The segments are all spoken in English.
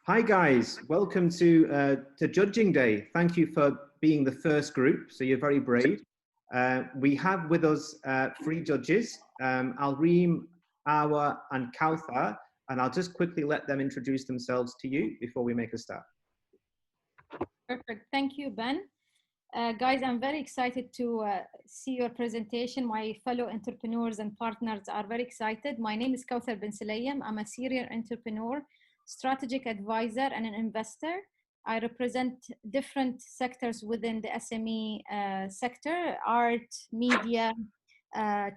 Hi guys, welcome to Judging Day. Thank you for being the first group, so you're very brave. We have with us three judges, Alreem, Awa and Kauthar, and I'll just quickly let them introduce themselves to you before we make a start. Perfect, thank you, Ben. Guys, I'm very excited to see your presentation. My fellow entrepreneurs and partners are very excited. My name is Kauthar bin Sulayem. I'm a serial entrepreneur, strategic advisor, and an investor. I represent different sectors within the SME sector: art, media,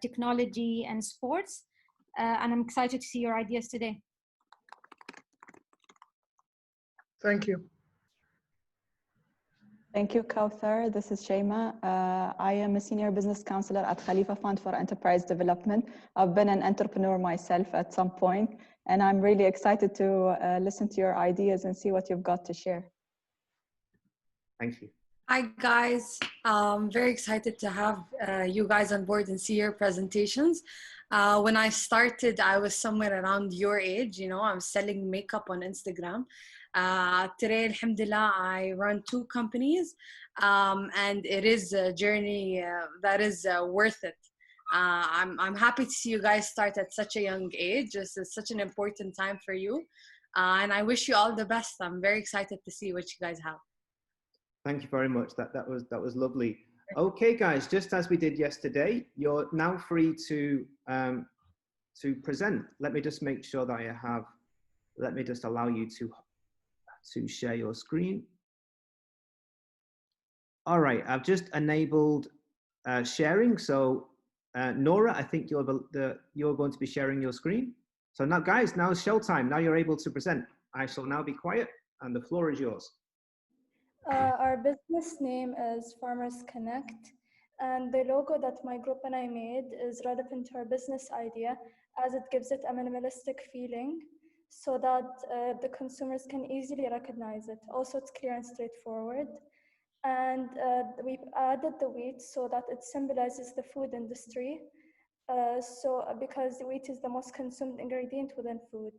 technology, and sports. And I'm excited to see your ideas today. Thank you. Thank you, Kauthar. This is Shema. I am a senior business counselor at Khalifa Fund for Enterprise Development. I've been an entrepreneur myself at some point, and I'm really excited to listen to your ideas and see what you've got to share. Thank you. Hi, guys. I'm very excited to have you guys on board and see your presentations. When I started, I was somewhere around your age. You know, I'm selling makeup on Instagram. Today, alhamdulillah, I run 2 companies, and it is a journey that is worth it. I'm happy to see you guys start at such a young age. This is such an important time for you, and I wish you all the best. I'm very excited to see what you guys have. Thank you very much. That was lovely. Okay, guys, just as we did yesterday, you're now free to present. Let me just make sure that I have. Let me just allow you to share your screen. All right, I've just enabled sharing. So Nora, I think you're going to be sharing your screen. So now, guys, now it's showtime. Now you're able to present. I shall now be quiet, and the floor is yours. Our business name is Farmers Connect, and the logo that my group and I made is relevant to our business idea, as it gives it a minimalistic feeling so that the consumers can easily recognize it. Also, it's clear and straightforward. And we've added the wheat so that it symbolizes the food industry. Because wheat is the most consumed ingredient within food.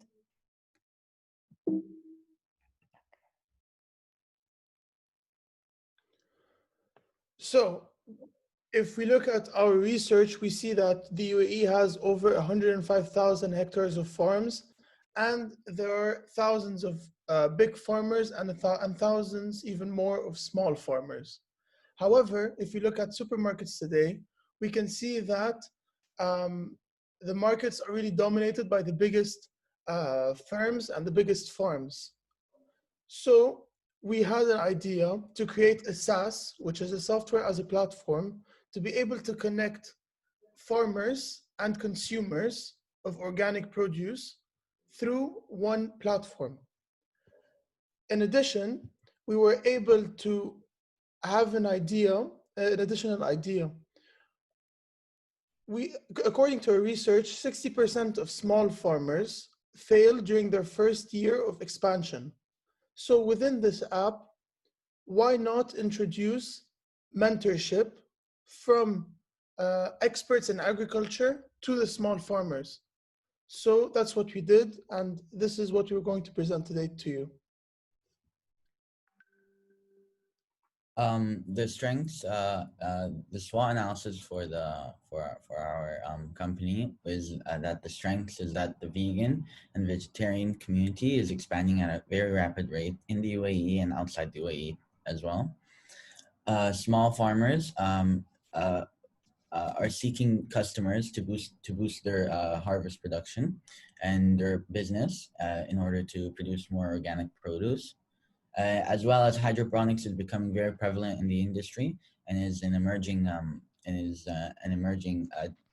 So if we look at our research, we see that the UAE has over 105,000 hectares of farms, and there are thousands of big farmers and thousands even more of small farmers. However, if we look at supermarkets today, we can see that the markets are really dominated by the biggest firms and the biggest farms. So we had an idea to create a SaaS, which is a software as a platform, to be able to connect farmers and consumers of organic produce through one platform. In addition, we were able to have an additional idea. According to our research, 60% of small farmers fail during their first year of expansion. So within this app, why not introduce mentorship from experts in agriculture to the small farmers? So that's what we did, and this is what we're going to present today to you. The strengths, the SWOT analysis for our company is that the strengths is that the vegan and vegetarian community is expanding at a very rapid rate in the UAE and outside the UAE as well. Small farmers are seeking customers to boost their harvest production and their business in order to produce more organic produce. As well as hydroponics is becoming very prevalent in the industry and is an emerging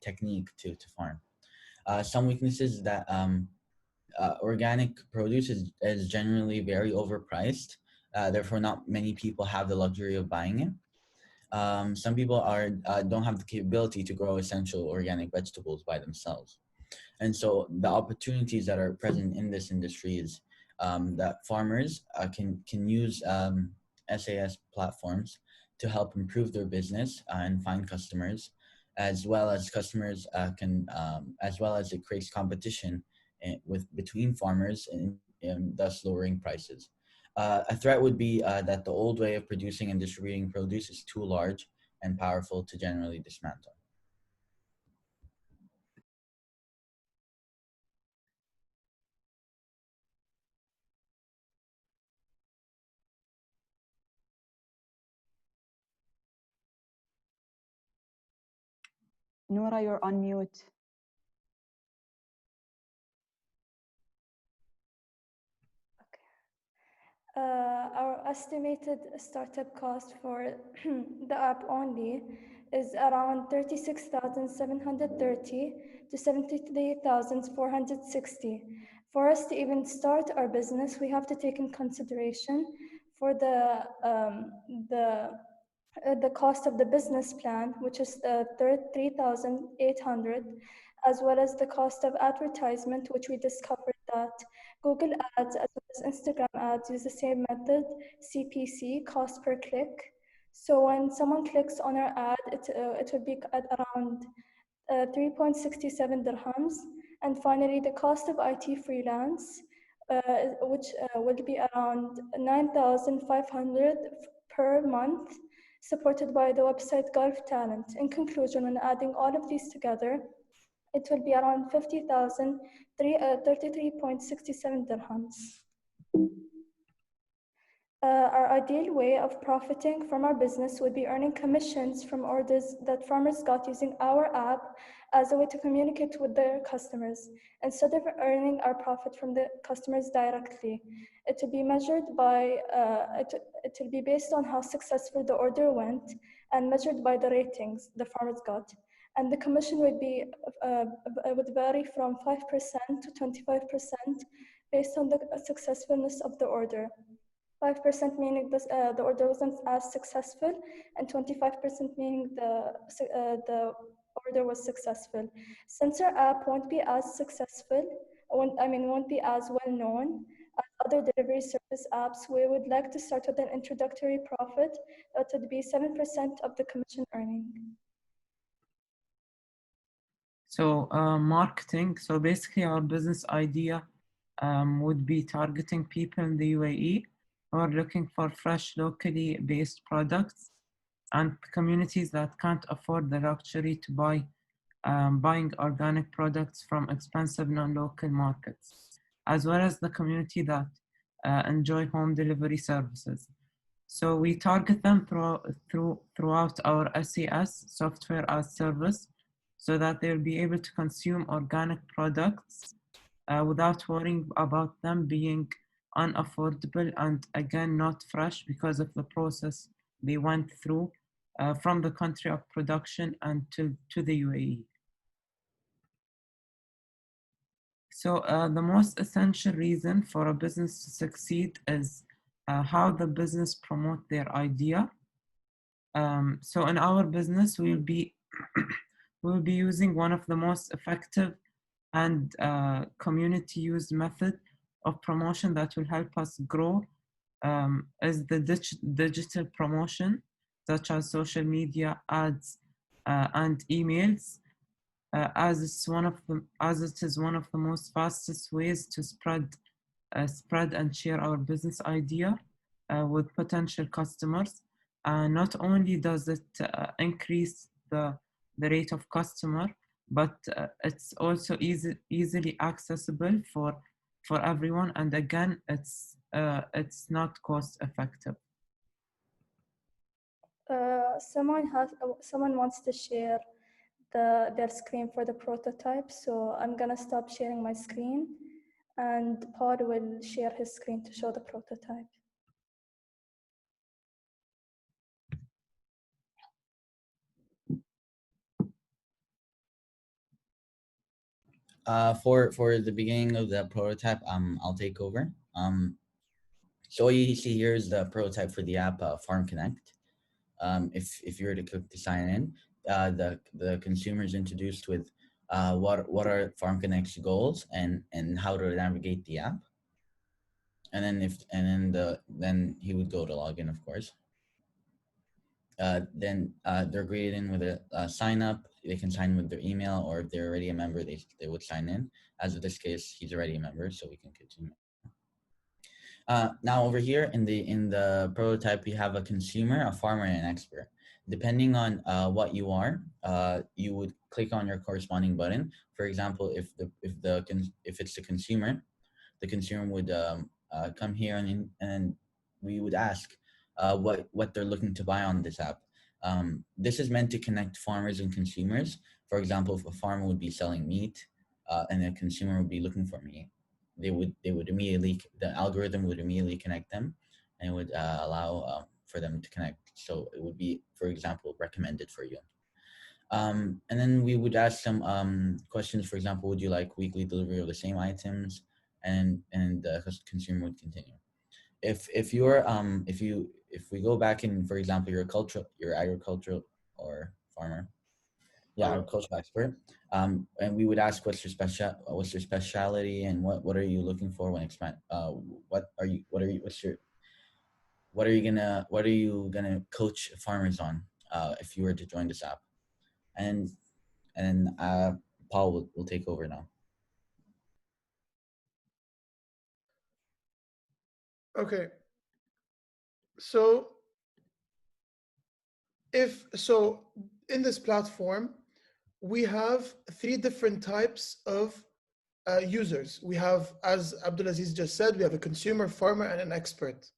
technique to farm. Some weaknesses that organic produce is generally very overpriced. Therefore, not many people have the luxury of buying it. Some people don't have the capability to grow essential organic vegetables by themselves. And so the opportunities that are present in this industry is that farmers can use SaaS platforms to help improve their business and find customers, as well as as well as it creates competition between farmers thus lowering prices. A threat would be that the old way of producing and distributing produce is too large and powerful to generally dismantle. Noura, you're on mute. Our estimated startup cost for the app only is around 36,730 to 73,460. For us to even start our business, we have to take in consideration for the cost of the business plan, which is 3,800, as well as the cost of advertisement, which we discovered that Google Ads as well as Instagram ads use the same method, CPC, cost per click. So when someone clicks on our ad, it would be at around 3.67 dirhams. And finally, the cost of IT freelance, which will be around 9,500 per month, supported by the website Gulf Talent. In conclusion, when adding all of these together, it will be around 33.67 dirhams. Our ideal way of profiting from our business would be earning commissions from orders that farmers got using our app as a way to communicate with their customers, instead of earning our profit from the customers directly. It will be measured by, it will be based on how successful the order went and measured by the ratings the farmers got. And the commission would vary from 5% to 25% based on the successfulness of the order. 5% meaning the order wasn't as successful, and 25% meaning the order was successful. Since our app won't be as successful, won't be as well known as other delivery service apps, we would like to start with an introductory profit that would be 7% of the commission earning. So marketing. So basically, our business idea would be targeting people in the UAE who are looking for fresh, locally based products, and communities that can't afford the luxury to buying organic products from expensive non-local markets, as well as the community that enjoy home delivery services. So we target them throughout our SaaS, software as service, so that they'll be able to consume organic products without worrying about them being unaffordable and again not fresh because of the process they went through from the country of production and to the UAE. So the most essential reason for a business to succeed is how the business promote their idea. So in our business, we'll be using one of the most effective and community used method of promotion that will help us grow is the digital promotion, such as social media, ads, and emails, as it is one of the most fastest ways to spread and share our business idea with potential customers. Not only does it increase the rate of customer, but it's also easily accessible for everyone, and again, it's not cost effective. Someone wants to share their screen for the prototype, so I'm gonna stop sharing my screen, and Paul will share his screen to show the prototype. For the beginning of the prototype, I'll take over. So what you see here is the prototype for the app, Farm Connect. If you were to click to sign in, the consumer is introduced with what are Farm Connect's goals and how to navigate the app. And then he would go to login, of course. Then they're greeted in with a sign up. They can sign in with their email, or if they're already a member, they would sign in. As of this case, he's already a member, so we can continue. Now over here in the prototype, we have a consumer, a farmer, and an expert. Depending on what you are, you would click on your corresponding button. For example, if it's the consumer would come here and we would ask what they're looking to buy on this app. This is meant to connect farmers and consumers. For example, if a farmer would be selling meat and a consumer would be looking for meat, they would immediately, the algorithm would immediately connect them, and it would allow for them to connect. So it would be, for example, recommended for you. And then we would ask some questions. For example, would you like weekly delivery of the same items? And the consumer would continue. If we go back in, for example, your agricultural or farmer, yeah, agricultural expert, and we would ask what's your specialty, and what are you looking for when expand what are you gonna coach farmers on if you were to join this app. And Paul will take over now. Okay. So in this platform, we have 3 different types of users. We have, as Abdulaziz just said, we have a consumer, farmer, and an expert.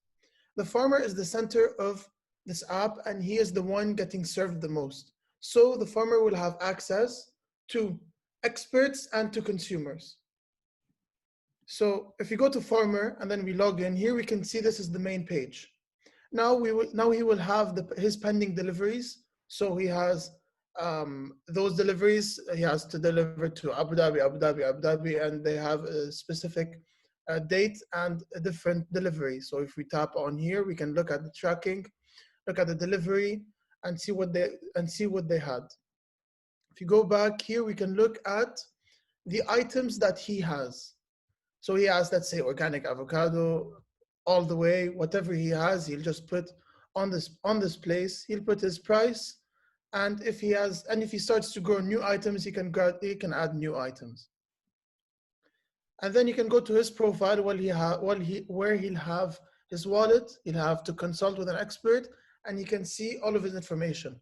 The farmer is the center of this app, and he is the one getting served the most. So the farmer will have access to experts and to consumers. So if you go to farmer and then we log in, here we can see this is the main page. Now he will have his pending deliveries. So he has those deliveries. He has to deliver to Abu Dhabi, and they have a specific date and a different delivery. So if we tap on here, we can look at the tracking, look at the delivery, and see what they had. If you go back here, we can look at the items that he has. So he has, let's say, organic avocado, all the way, whatever he has, he'll just put on this place. He'll put his price, and if he starts to grow new items, he can add new items. And then you can go to his profile where he'll have his wallet. He'll have to consult with an expert, and you can see all of his information.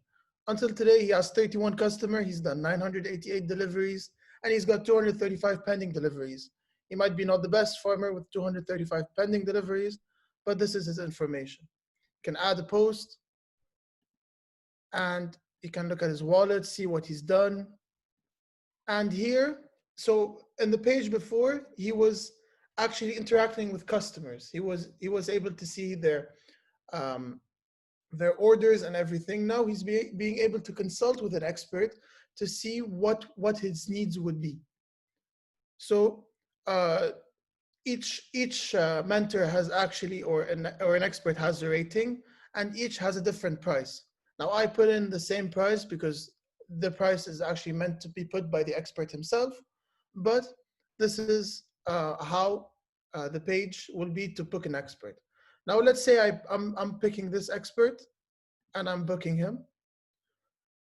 Until today, he has 31 customers. He's done 988 deliveries, and he's got 235 pending deliveries. He might be not the best farmer with 235 pending deliveries, but this is his information. You can add a post, and you can look at his wallet, see what he's done. And here, so in the page before, he was actually interacting with customers. He was able to see their orders and everything. Now he's being able to consult with an expert to see what his needs would be. So each mentor has actually, or an expert has a rating, and each has a different price. Now I put in the same price because the price is actually meant to be put by the expert himself, but this is how the page will be to book an expert. Now let's say I'm picking this expert and I'm booking him,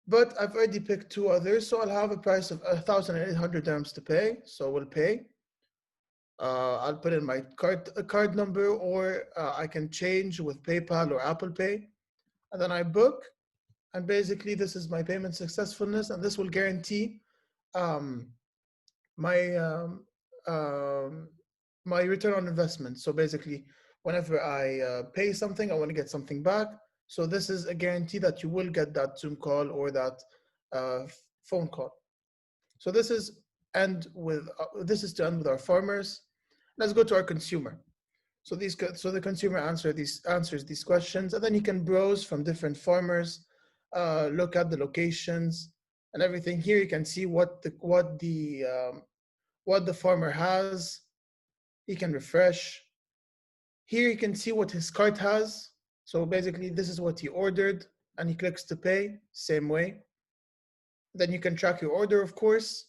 but I've already picked 2 others, so I'll have a price of 1,800 dirhams to pay, so we'll pay. I'll put in my card number, or I can change with PayPal or Apple Pay, and then I book. And basically, this is my payment successfulness, and this will guarantee my return on investment. So basically, whenever I pay something, I want to get something back. So this is a guarantee that you will get that Zoom call or that phone call. So this is to end with our farmers. Let's go to our consumer. So the consumer answers these questions, and then you can browse from different farmers, look at the locations and everything. Here you can see what the farmer has. He can refresh. Here you can see what his cart has. So basically, this is what he ordered, and he clicks to pay, same way. Then you can track your order, of course,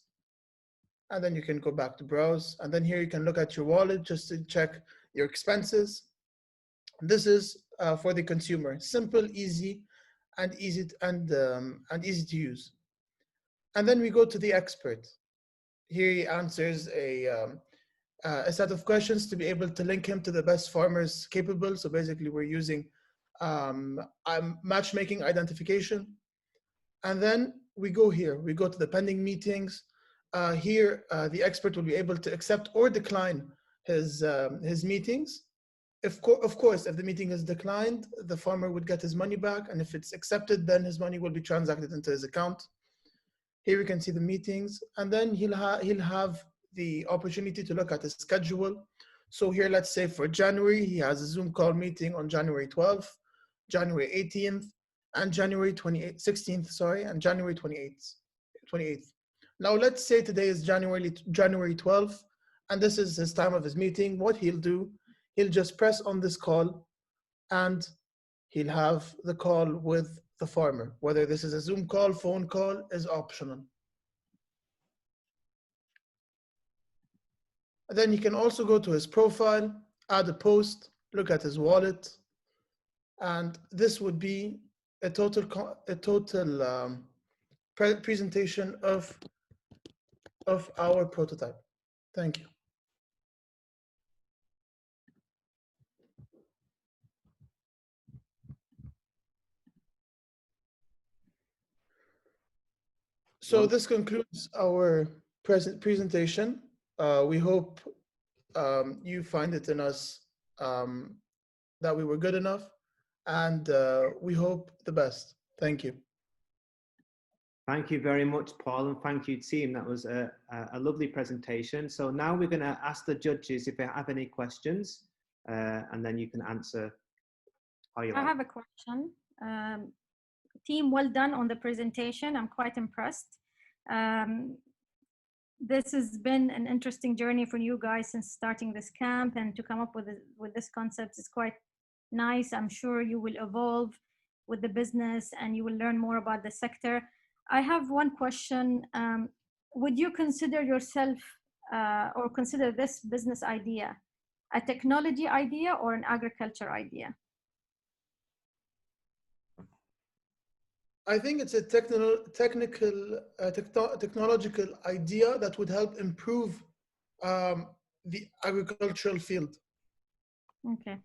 and then you can go back to browse. And then here you can look at your wallet just to check your expenses. This is for the consumer, simple, easy, and easy to use. And then we go to the expert. Here he answers a set of questions to be able to link him to the best farmers capable. So basically we're using matchmaking identification. And then we go here, we go to the pending meetings. Here, the expert will be able to accept or decline his meetings. Of course, if the meeting is declined, the farmer would get his money back. And if it's accepted, then his money will be transacted into his account. Here we can see the meetings, and then he'll have the opportunity to look at his schedule. So here, let's say for January, he has a Zoom call meeting on January 12th, January 18th, and January 16th, sorry, and January 28th. Now let's say today is January 12th, and this is his time of his meeting. What he'll do, he'll just press on this call, and he'll have the call with the farmer. Whether this is a Zoom call, phone call is optional. And then he can also go to his profile, add a post, look at his wallet, and this would be a total presentation of our prototype. Thank you. So this concludes our presentation. We hope you find it in us that we were good enough, and we hope the best. Thank you. Thank you very much, Paul, and thank you, team. That was a lovely presentation. So now we're going to ask the judges if they have any questions, and then you can answer how you like. I have a question. Team, well done on the presentation. I'm quite impressed. This has been an interesting journey for you guys since starting this camp, and to come up with this concept is quite nice. I'm sure you will evolve with the business and you will learn more about the sector. I have one question. Would you consider yourself or consider this business idea a technology idea or an agriculture idea? I think it's a technological idea that would help improve the agricultural field. Okay.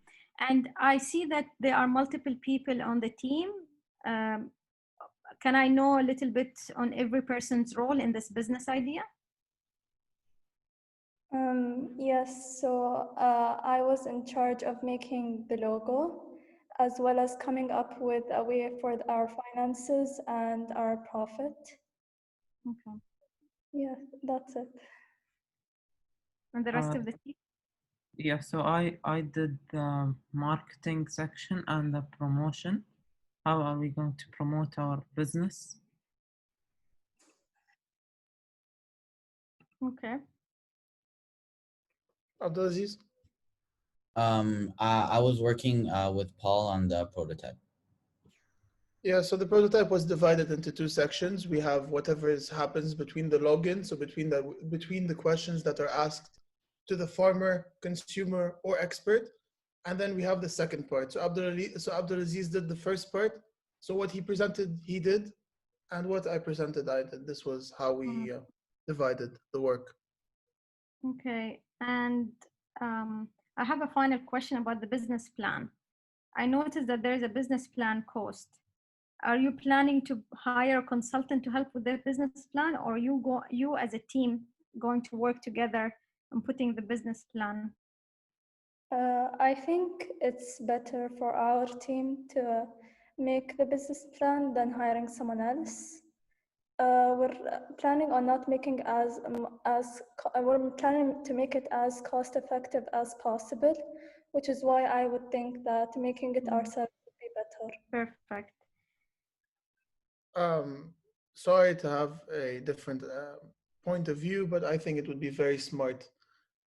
And I see that there are multiple people on the team. Can I know a little bit on every person's role in this business idea? Yes, so I was in charge of making the logo, as well as coming up with a way for our finances and our profit. Okay. Yeah, that's it. And the rest of the team? Yeah, so I did the marketing section and the promotion. How are we going to promote our business? Okay. Abdulaziz? I was working with Paul on the prototype. Yeah, so the prototype was divided into two sections. We have whatever happens between the login, so between the questions that are asked to the farmer, consumer, or expert, and then we have the second part. So Abdulaziz did the first part. So what he presented, he did, and what I presented, I did. This was how we divided the work. Okay, and I have a final question about the business plan. I noticed that there is a business plan cost. Are you planning to hire a consultant to help with the business plan, or you as a team going to work together on putting the business plan? I think it's better for our team to make the business plan than hiring someone else. We're planning on not making we're planning to make it as cost effective as possible, which is why I would think that making it ourselves would be better. Perfect. Sorry to have a different point of view, but I think it would be very smart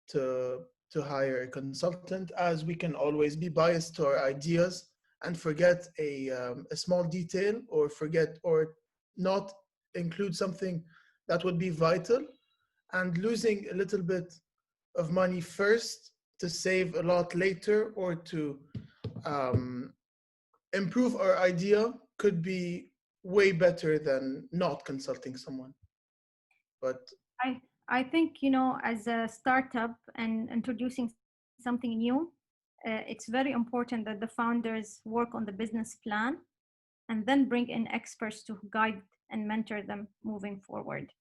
to hire a consultant, as we can always be biased to our ideas and forget a small detail, or forget or not include something that would be vital, and losing a little bit of money first to save a lot later, or to improve our idea, could be way better than not consulting someone. But I think, you know, as a startup and introducing something new, it's very important that the founders work on the business plan and then bring in experts to guide and mentor them moving forward.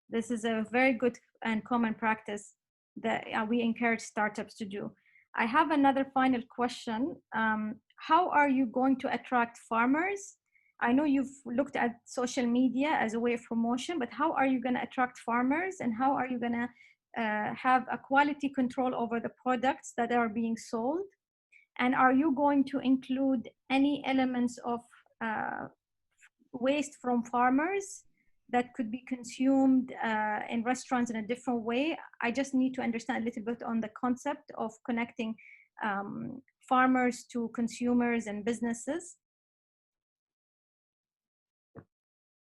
This is a very good and common practice that we encourage startups to do. I have another final question. How are you going to attract farmers? I know you've looked at social media as a way of promotion, but how are you going to attract farmers, and how are you going to have a quality control over the products that are being sold? And are you going to include any elements of waste from farmers that could be consumed in restaurants in a different way? I just need to understand a little bit on the concept of connecting farmers to consumers and businesses.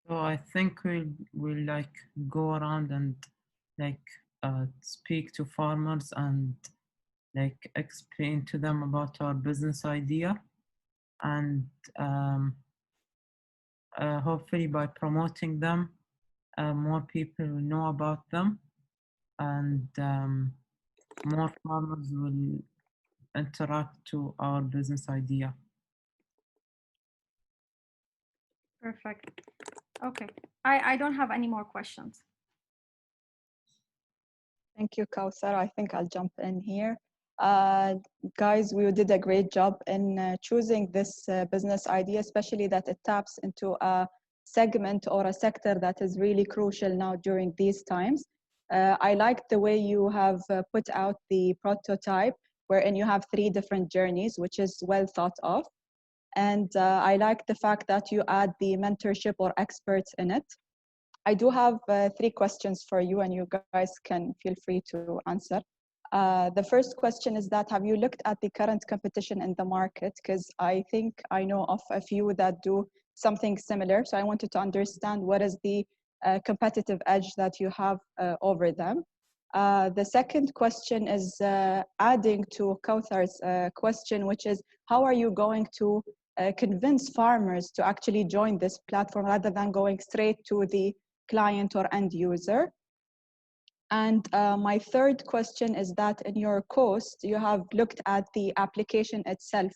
So I think we'll like go around and like speak to farmers and like explain to them about our business idea, and hopefully by promoting them, more people will know about them, and more farmers will interact to our business idea. Perfect. Okay. I don't have any more questions. Thank you, Kauthar. I think I'll jump in here. Guys, we did a great job in choosing this business idea, especially that it taps into a segment or a sector that is really crucial now during these times. I like the way you have put out the prototype, wherein you have 3 different journeys, which is well thought of. And I like the fact that you add the mentorship or experts in it. I do have 3 questions for you, and you guys can feel free to answer. The first question is that, have you looked at the current competition in the market? Because I think I know of a few that do something similar. So I wanted to understand what is the competitive edge that you have over them. The second question is adding to Kauthar's question, which is, how are you going to convince farmers to actually join this platform rather than going straight to the client or end user? And my third question is that in your cost, you have looked at the application itself,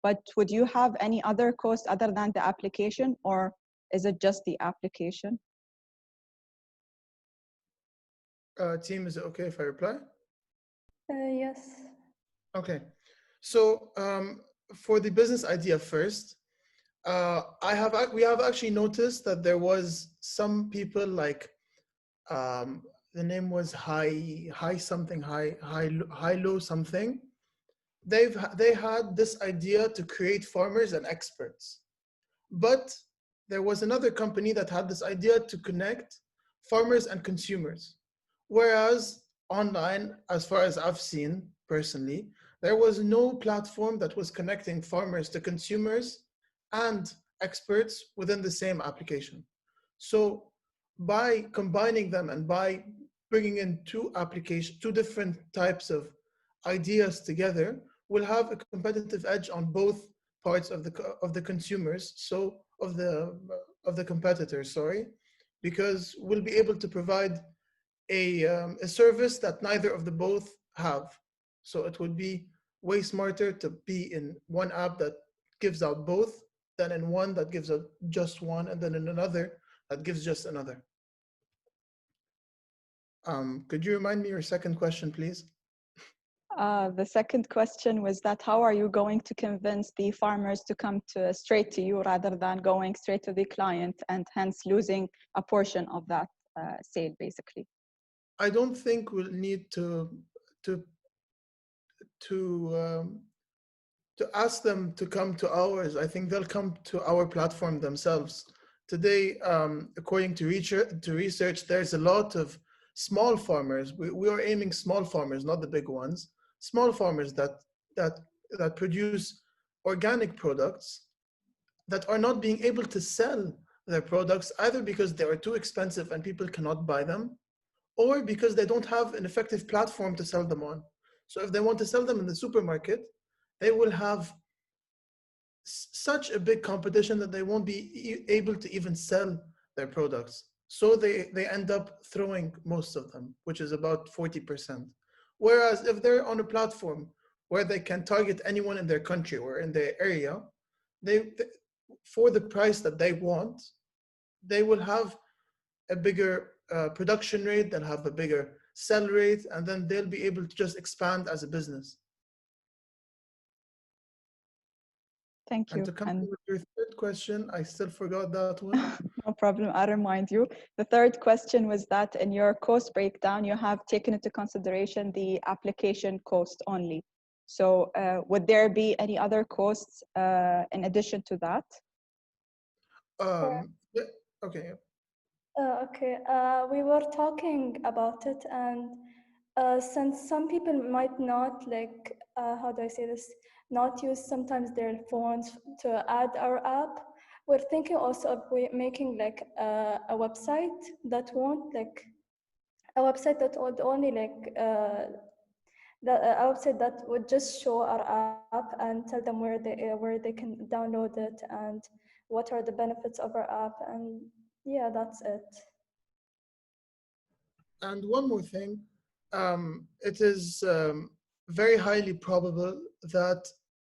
but would you have any other cost other than the application, or is it just the application? Team, is it okay if I reply? Yes. Okay. So for the business idea first, we have actually noticed that there was some people like the name was high something high low something. They had this idea to create farmers and experts, but there was another company that had this idea to connect farmers and consumers. Whereas online, as far as I've seen personally, there was no platform that was connecting farmers to consumers and experts within the same application. So by combining them and by bringing in 2 different types of ideas together, we'll have a competitive edge on both parts of the consumers, so of the competitors, sorry, because we'll be able to provide a service that neither of the both have. So it would be way smarter to be in one app that gives out both than in one that gives out just one, and then in another that gives just another. Could you remind me your second question, please? The second question was that, how are you going to convince the farmers to come straight to you rather than going straight to the client, and hence losing a portion of that sale, basically? I don't think we'll need to ask them to come to ours. I think they'll come to our platform themselves. Today, according to research, there's a lot of small farmers. We are aiming small farmers, not the big ones. Small farmers that produce organic products that are not being able to sell their products, either because they are too expensive and people cannot buy them, or because they don't have an effective platform to sell them on. So if they want to sell them in the supermarket, they will have such a big competition that they won't be able to even sell their products. So they end up throwing most of them, which is about 40%. Whereas if they're on a platform where they can target anyone in their country or in their area, they for the price that they want, they will have a bigger production rate, they'll have a bigger sell rate, and then they'll be able to just expand as a business. Thank And you. to come And with your third question, I still forgot that one. no problem, I'll remind you. The third question was that in your cost breakdown, you have taken into consideration the application cost only. So would there be any other costs in addition to that? Yeah, okay. Okay, we were talking about it, and since some people might not like, how do I say this, not use sometimes their phones to add our app, we're thinking also of making like a website that won't like, a website that would only like, a website that would just show our app and tell them where they can download it and what are the benefits of our app, and yeah, that's it. And one more thing, it is very highly probable that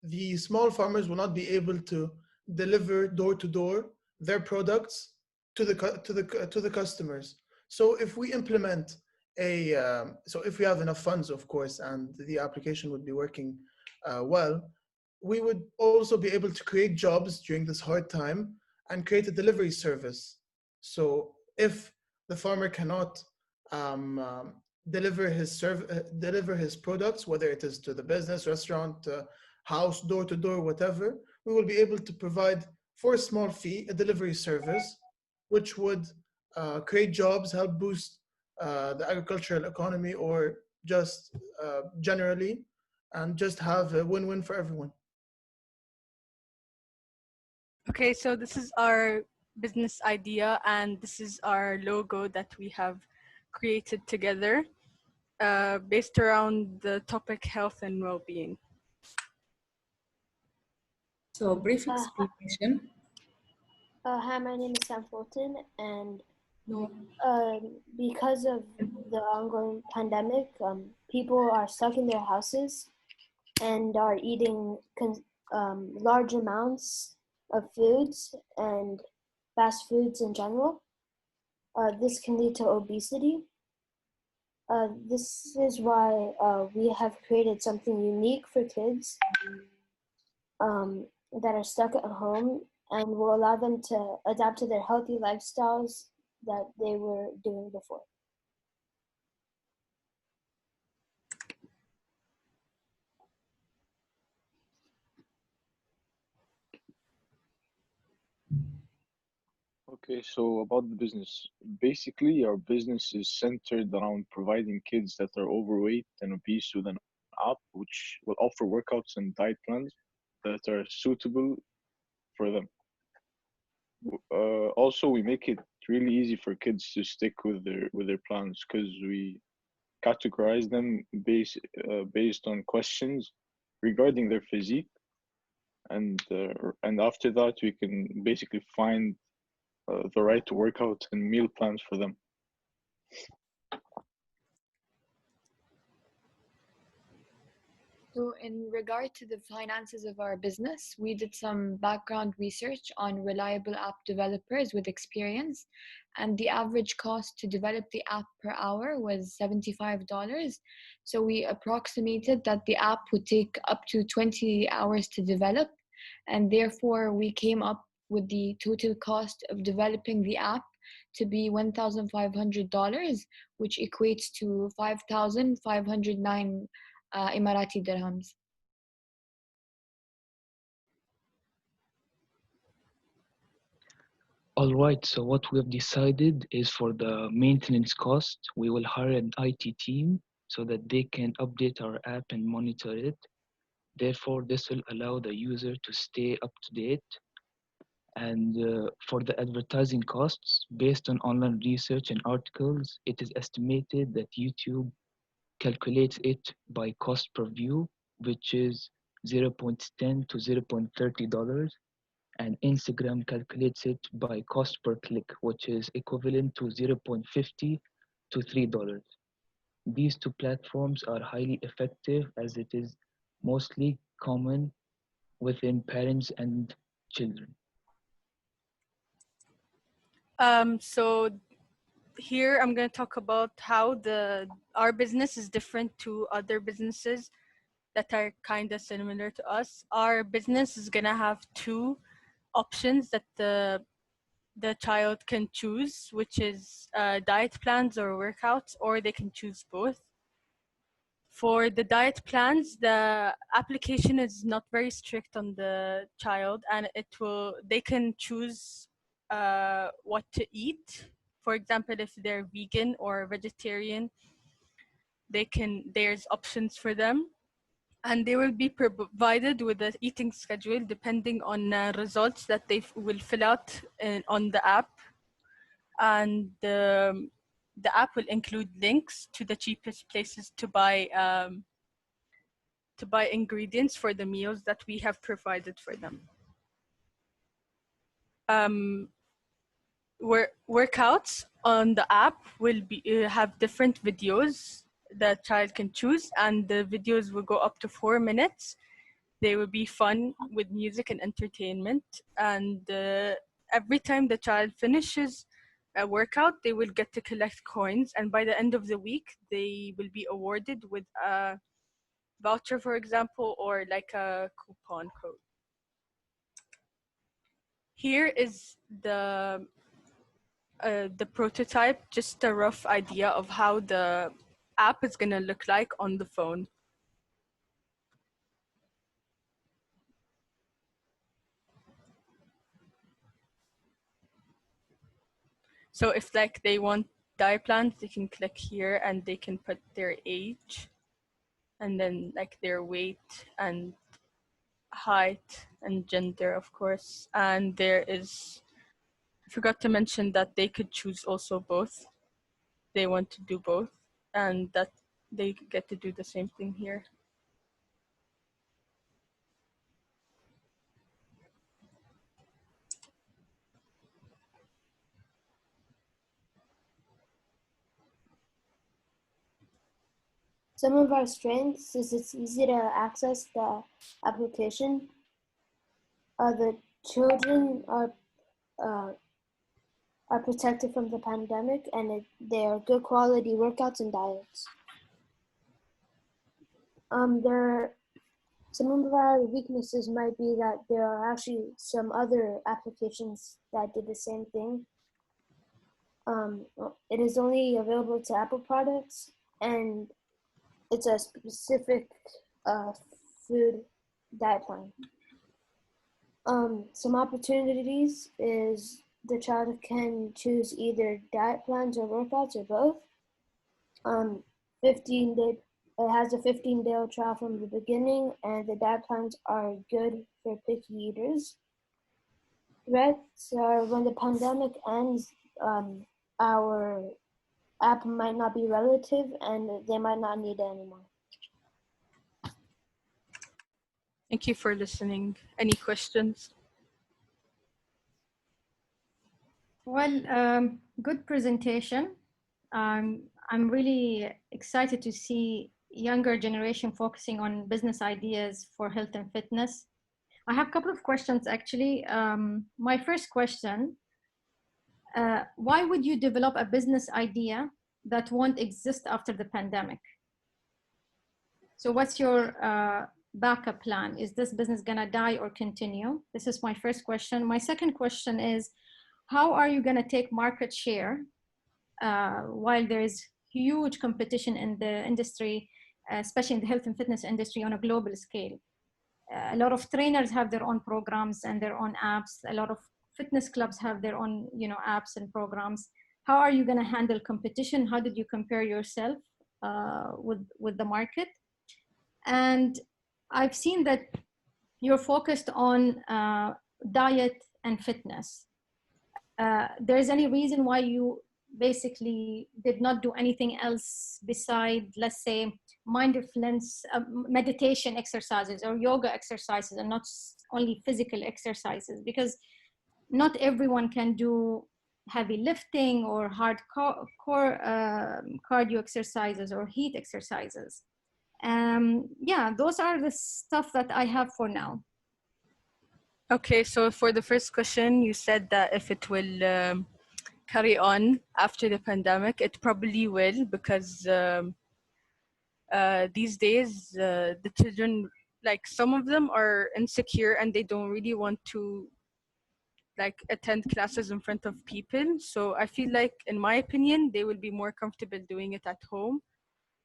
the small farmers will not be able to deliver door to door their products to the customers. So if we implement so if we have enough funds, of course, and the application would be working well, we would also be able to create jobs during this hard time and create a delivery service. So if the farmer cannot deliver his products, whether it is to the business, restaurant, house, door to door, whatever, we will be able to provide for a small fee a delivery service, which would create jobs, help boost the agricultural economy, or just generally, and just have a win-win for everyone. Okay, so this is our business idea, and this is our logo that we have created together, based around the topic health and well-being. So brief explanation. Hi, my name is Sam Fulton, and because of the ongoing pandemic, people are stuck in their houses and are eating large amounts of foods and fast foods in general. This can lead to obesity. This is why we have created something unique for kids that are stuck at home, and will allow them to adapt to their healthy lifestyles that they were doing before. Okay, so about the business. Basically, our business is centered around providing kids that are overweight and obese with an app which will offer workouts and diet plans that are suitable for them. Also, we make it really easy for kids to stick with their plans because we categorize them based on questions regarding their physique, and after that we can basically find the right workout and meal plans for them. So in regard to the finances of our business, we did some background research on reliable app developers with experience, and the average cost to develop the app per hour was $75. So we approximated that the app would take up to 20 hours to develop, and therefore we came up with the total cost of developing the app to be $1,500, which equates to 5,509 Emirati dirhams. All right, so what we have decided is for the maintenance cost, we will hire an IT team so that they can update our app and monitor it. Therefore, this will allow the user to stay up to date. And for the advertising costs, based on online research and articles, it is estimated that YouTube calculates it by cost per view, which is 0.10 to $0.30. and Instagram calculates it by cost per click, which is equivalent to 0.50 to $3. These two platforms are highly effective as it is mostly common within parents and children. So here I'm going to talk about how our business is different to other businesses that are kind of similar to us. Our business is going to have two options that the child can choose, which is diet plans or workouts, or they can choose both. For the diet plans, the application is not very strict on the child, and they can choose what to eat. For example, if they're vegan or vegetarian, there's options for them, and they will be provided with an eating schedule depending on results that they will fill out on the app. And the app will include links to the cheapest places to buy ingredients for the meals that we have provided for them. Workouts on the app will have different videos that child can choose, and the videos will go up to 4 minutes. They will be fun with music and entertainment, and every time the child finishes a workout, they will get to collect coins, and by the end of the week, they will be awarded with a voucher, for example, or like a coupon code. Here is the prototype, just a rough idea of how the app is going to look like on the phone. So if like they want diet plans, they can click here and they can put their age and then like their weight and height and gender, of course. And there is, I forgot to mention that they could choose also both. They want to do both, and that they get to do the same thing here. Some of our strengths is it's easy to access the application. The children are protected from the pandemic, and they are good quality workouts and diets. Some of our weaknesses might be that there are actually some other applications that did the same thing. It is only available to Apple products, and it's a specific food diet plan. Some opportunities is the child can choose either diet plans or workouts or both. 15-day, it has a 15-day trial from the beginning, and the diet plans are good for picky eaters. Threats are when the pandemic ends, our app might not be relative and they might not need it anymore. Thank you for listening. Any questions? Well, good presentation. I'm really excited to see younger generation focusing on business ideas for health and fitness. I have a couple of questions actually. My first question, why would you develop a business idea that won't exist after the pandemic? So what's your backup plan? Is this business gonna die or continue? This is my first question. My second question is, how are you gonna take market share while there is huge competition in the industry, especially in the health and fitness industry on a global scale? A lot of trainers have their own programs and their own apps. A lot of fitness clubs have their own, apps and programs. How are you going to handle competition? How did you compare yourself with the market? And I've seen that you're focused on diet and fitness. There's any reason why you basically did not do anything else beside, let's say, mindfulness, meditation exercises or yoga exercises, and not only physical exercises, because not everyone can do heavy lifting or hardcore cardio exercises or heat exercises. Yeah, those are the stuff that I have for now. Okay, so for the first question, you said that if it will carry on after the pandemic, it probably will, because these days the children, like some of them are insecure and they don't really want to like attend classes in front of people. So I feel like, in my opinion, they will be more comfortable doing it at home.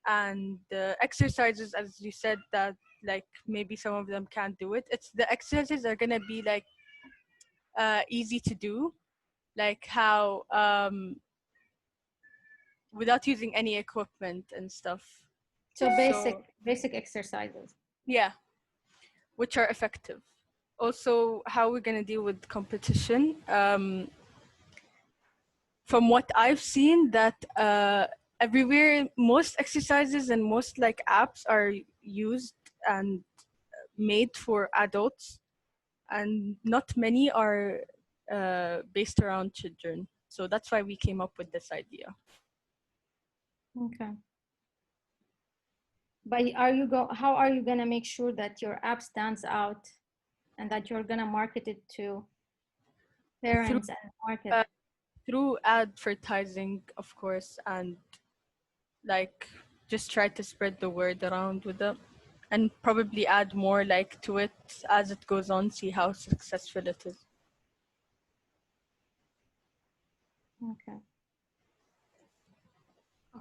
And the exercises, as you said, that like maybe some of them can't do it, it's the exercises are gonna be like easy to do, like how without using any equipment and stuff. So basic exercises. Yeah, which are effective. Also, how we're gonna deal with competition. From what I've seen, that everywhere, most exercises and most like apps are used and made for adults, and not many are based around children. So that's why we came up with this idea. Okay. But how are you gonna make sure that your app stands out and that you're gonna market it to parents and market? Through advertising, of course, and like just try to spread the word around with them, and probably add more like to it as it goes on, see how successful it is. Okay.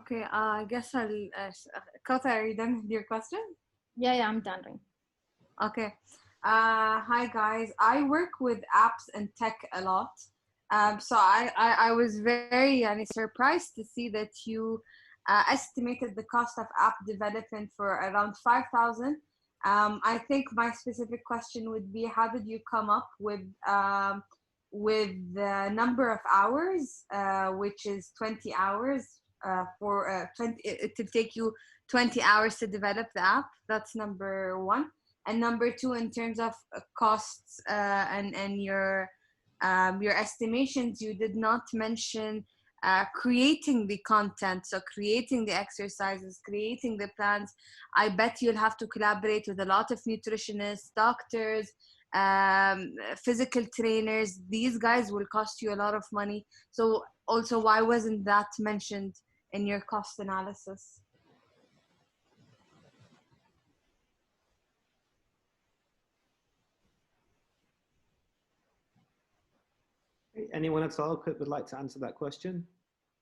Okay, I guess I'll, Kauthar, are you done with your question? Yeah, I'm done. Okay. Hi guys, I work with apps and tech a lot. So I was very surprised to see that you estimated the cost of app development for around 5,000. I think my specific question would be, how did you come up with the number of hours, which is 20 hours for 20? It will take you 20 hours to develop the app. That's number one. And number two, in terms of costs and your estimations, you did not mention creating the content, so creating the exercises, creating the plans. I bet you'll have to collaborate with a lot of nutritionists, doctors, physical trainers. These guys will cost you a lot of money. So also, why wasn't that mentioned in your cost analysis? Anyone at all would like to answer that question?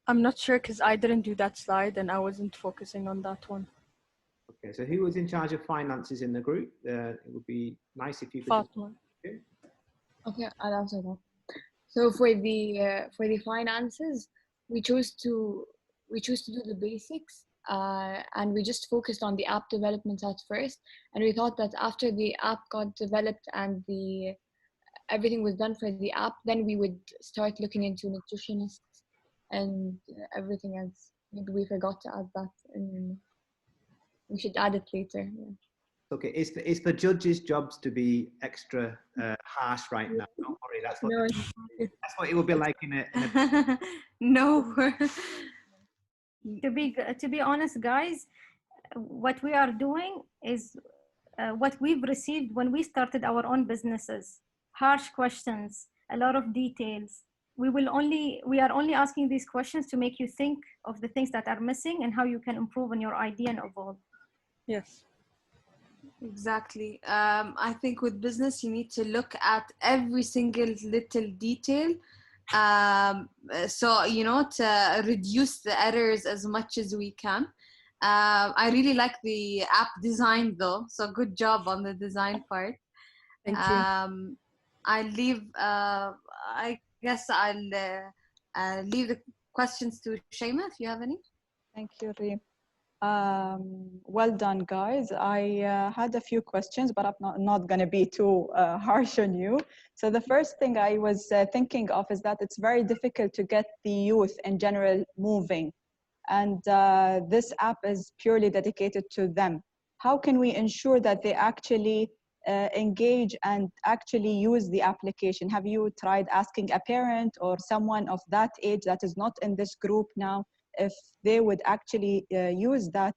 I'm not sure, because I didn't do that slide and I wasn't focusing on that one. Okay, so who was in charge of finances in the group? It would be nice if you could. Fatma. Okay, I'll answer that. So for the finances, we chose to do the basics, and we just focused on the app development at first. And we thought that after the app got developed and everything was done for the app, then we would start looking into nutritionists and everything else. Maybe we forgot to add that, and we should add it later. Yeah. Okay, it's the judges' jobs to be extra harsh right now. Don't worry, that's what it will be like in a No. To be honest, guys, what we are doing is what we've received when we started our own businesses: harsh questions, a lot of details. We are only asking these questions to make you think of the things that are missing and how you can improve on your idea and evolve. Yes. Exactly. I think with business, you need to look at every single little detail. So, to reduce the errors as much as we can. I really like the app design though. So good job on the design part. Thank you. I guess I'll leave the questions to Shaima, if you have any. Thank you, Reem. Well done, guys. I had a few questions, but I'm not going to be too harsh on you. So the first thing I was thinking of is that it's very difficult to get the youth in general moving. And this app is purely dedicated to them. How can we ensure that they actually engage and actually use the application? Have you tried asking a parent or someone of that age that is not in this group now if they would actually use that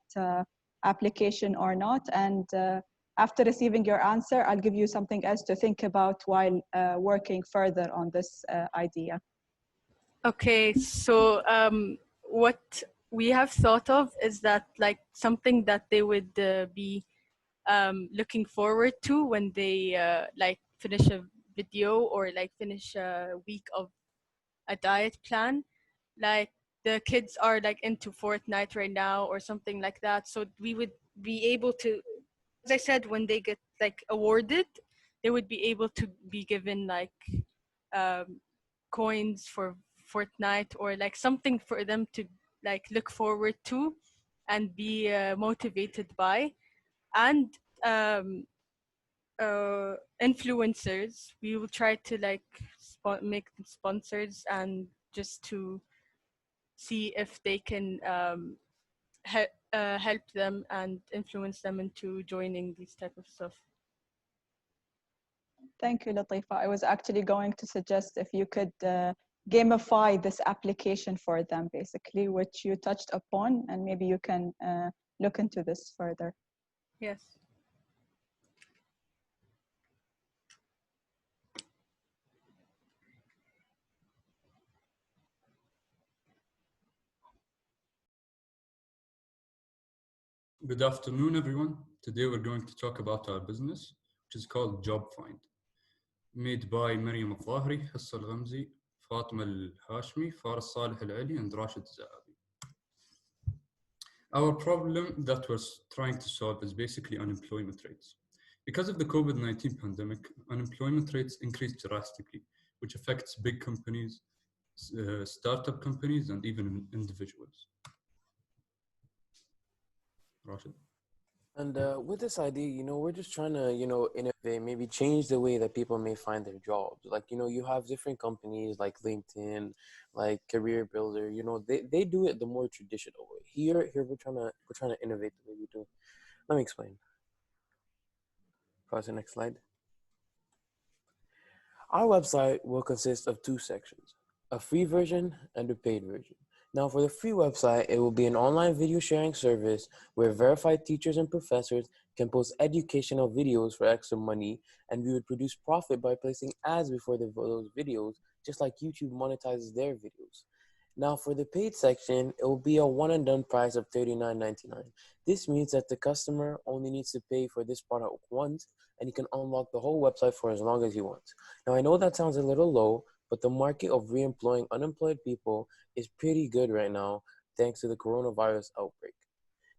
application or not? And after receiving your answer, I'll give you something else to think about while working further on this idea. Okay, so what we have thought of is that like something that they would be looking forward to when they like finish a video or like finish a week of a diet plan. Like the kids are like into Fortnite right now or something like that. So we would be able to, as I said, when they get like awarded, they would be able to be given like coins for Fortnite or like something for them to like look forward to and be motivated by. And influencers, we will try to like make them sponsors and just to see if they can help them and influence them into joining these type of stuff. Thank you, Latifa. I was actually going to suggest if you could gamify this application for them, basically, which you touched upon, and maybe you can look into this further. Yes. Good afternoon, everyone. Today we're going to talk about our business, which is called Job Find, made by Maryam Al-Zahri, Hassa Al-Ghamzi, Fatima Al-Hashmi, Faris Salih Al-Ali, and Rashid Zahabi. Our problem that we're trying to solve is basically unemployment rates. Because of the COVID-19 pandemic, unemployment rates increased drastically, which affects big companies, startup companies, and even individuals. Rashid? And with this idea, we're just trying to, innovate, maybe change the way that people may find their jobs. Like, you have different companies like LinkedIn, like Career Builder. They do it the more traditional way. Here, we're trying to innovate the way we do. Let me explain. Pass the next slide. Our website will consist of two sections: a free version and a paid version. Now, for the free website, it will be an online video sharing service where verified teachers and professors can post educational videos for extra money, and we would produce profit by placing ads before those videos, just like YouTube monetizes their videos. Now, for the paid section, it will be a one-and-done price of $39.99. This means that the customer only needs to pay for this product once, and he can unlock the whole website for as long as he wants. Now, I know that sounds a little low, but the market of re-employing unemployed people is pretty good right now, thanks to the coronavirus outbreak.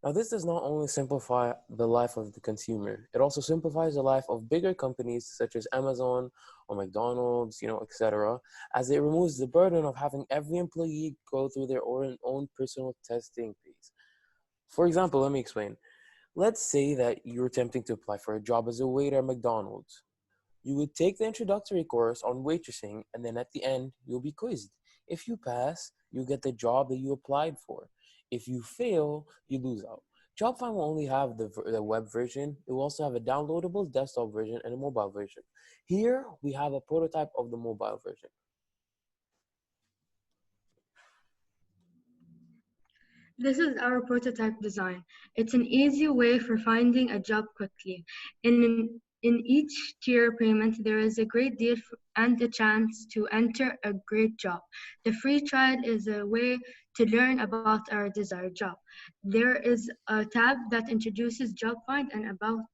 Now, this does not only simplify the life of the consumer, it also simplifies the life of bigger companies such as Amazon or McDonald's, etc., as it removes the burden of having every employee go through their own personal testing phase. For example, let me explain. Let's say that you're attempting to apply for a job as a waiter at McDonald's. You would take the introductory course on waitressing, and then at the end, you'll be quizzed. If you pass, you get the job that you applied for. If you fail, you lose out. JobFind will only have the web version. It will also have a downloadable desktop version and a mobile version. Here, we have a prototype of the mobile version. This is our prototype design. It's an easy way for finding a job quickly. In each tier payment, there is a great deal and a chance to enter a great job. The free trial is a way to learn about our desired job. There is a tab that introduces Job Find and about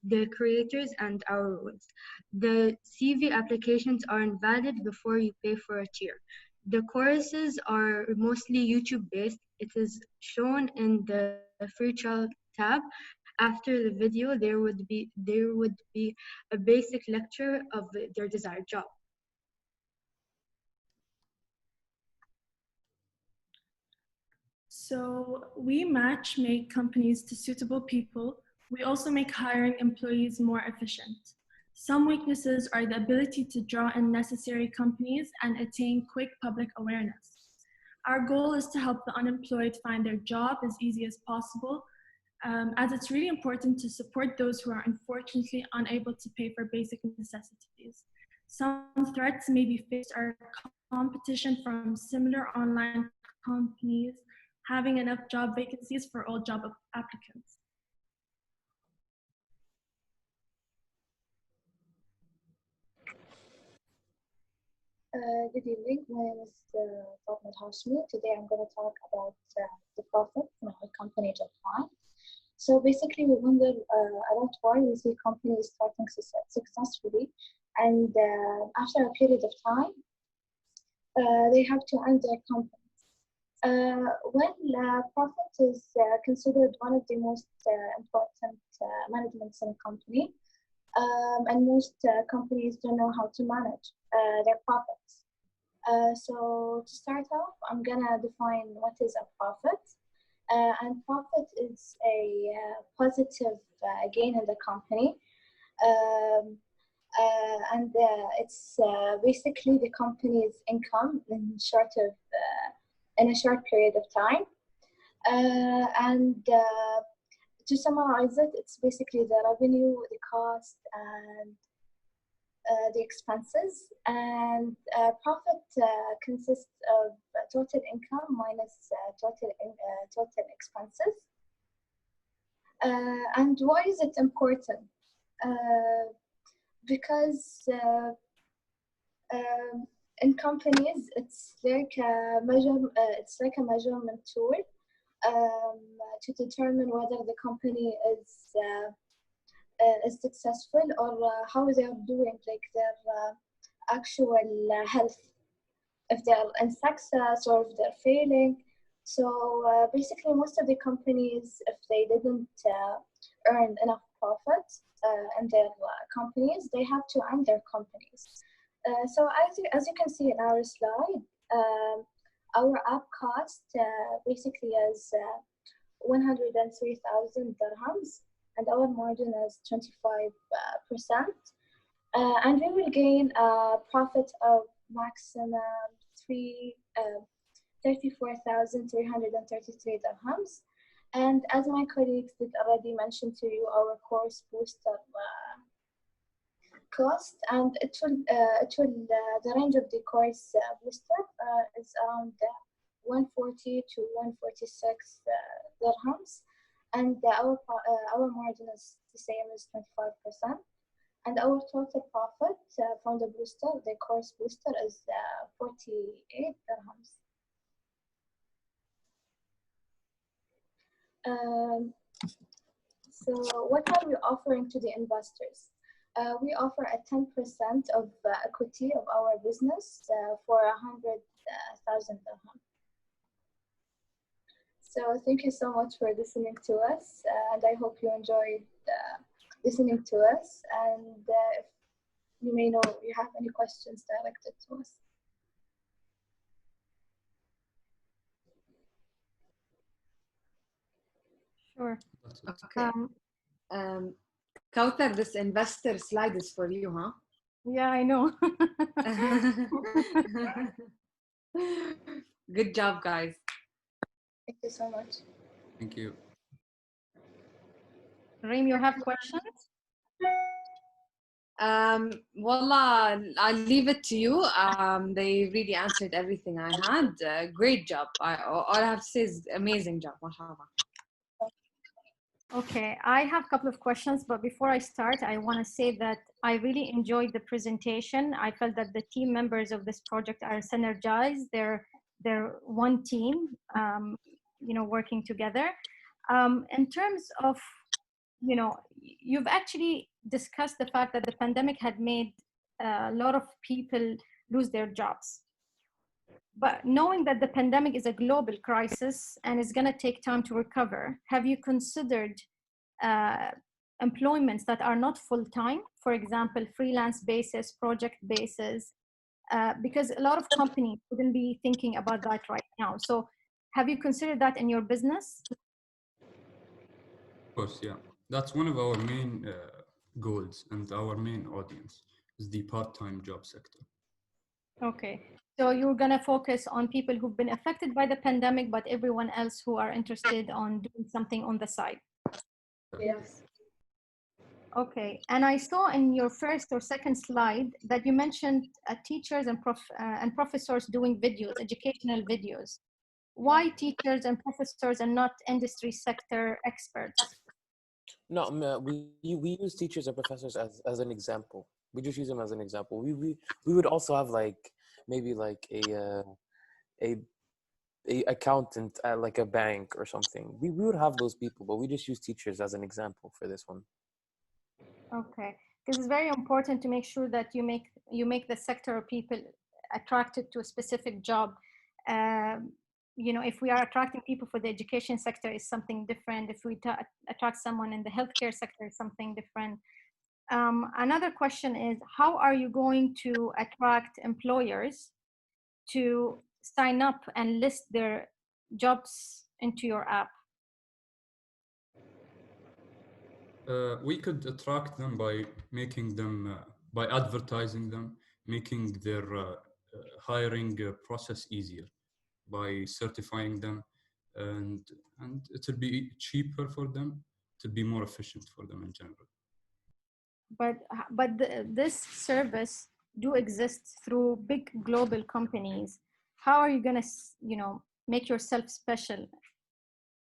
the creators and our rules. The CV applications are invalid before you pay for a tier. The courses are mostly YouTube-based. It is shown in the free trial tab. After the video, there would be a basic lecture of their desired job. So we make companies to suitable people. We also make hiring employees more efficient. Some weaknesses are the ability to draw in necessary companies and attain quick public awareness. Our goal is to help the unemployed find their job as easy as possible. as it's really important to support those who are unfortunately unable to pay for basic necessities. Some threats may be faced are competition from similar online companies, having enough job vacancies for all job applicants. Good evening. My name is Fatma Hashmi. Today I'm going to talk about the profit in our company, Japan. So basically, we wonder about why we see companies starting successfully, and after a period of time, they have to end their company. When profit is considered one of the most important managements in a company, and most companies don't know how to manage their profits. So to start off, I'm gonna define what is a profit. And profit is a positive gain in the company. And it's basically the company's income in a short period of time. And to summarize it, it's basically the revenue, the cost, and the expenses. And profit consists of total income minus total expenses. And why is it important? Because in companies, it's like a measurement tool to determine whether the company is successful or how they are doing, like their actual health, if they're in success or if they're failing. So basically, most of the companies, if they didn't earn enough profit in their companies, they have to end their companies. So as you can see in our slide, our app cost basically is 103,000 dirhams, and our margin is 25%. And we will gain a profit of maximum 34,333 dirhams. And as my colleagues did already mention to you, our course booster cost, and the range of the course booster is around 140 to 146 dirhams, and our margin is the same as 25%. And our total profit from the booster, the course booster, is 48 dirhams. So what are we offering to the investors? We offer a 10% of equity of our business for 100,000 dirham. So thank you so much for listening to us, and I hope you enjoyed listening to us. And if you may know you have any questions directed to us. Sure. Okay. Kautar, this investor slide is for you, huh? Yeah, I know. Good job, guys. Thank you so much. Thank you. Reem, you have questions? Wallah, I'll leave it to you. They really answered everything I had. Great job. All I have to say is amazing job, mashallah. Okay, I have a couple of questions, but before I start, I want to say that I really enjoyed the presentation. I felt that the team members of this project are synergized. They're one team, working together. In terms of, you've actually discussed the fact that the pandemic had made a lot of people lose their jobs. But knowing that the pandemic is a global crisis and it's going to take time to recover, have you considered employments that are not full-time, for example, freelance basis, project basis, because a lot of companies wouldn't be thinking about that right now. So have you considered that in your business? Of course, yeah. That's one of our main goals, and our main audience is the part-time job sector. Okay. So you're going to focus on people who've been affected by the pandemic, but everyone else who are interested on doing something on the side. Yes. Okay, and I saw in your first or second slide that you mentioned teachers and professors doing videos, educational videos. Why teachers and professors and not industry sector experts? No, we use teachers and professors as an example. We just use them as an example. We would also have like maybe like a accountant at like a bank or something. We would have those people, but we just use teachers as an example for this one. Okay, because it's very important to make sure that you make the sector of people attracted to a specific job. You know, if we are attracting people for the education sector, is something different. If we attract someone in the healthcare sector, is something different. Another question is, how are you going to attract employers to sign up and list their jobs into your app? We could attract them by making them, by advertising them, making their hiring process easier, by certifying them, and it'll be cheaper for them, to be more efficient for them in general. But this service do exist through big global companies. How are you gonna, you know, make yourself special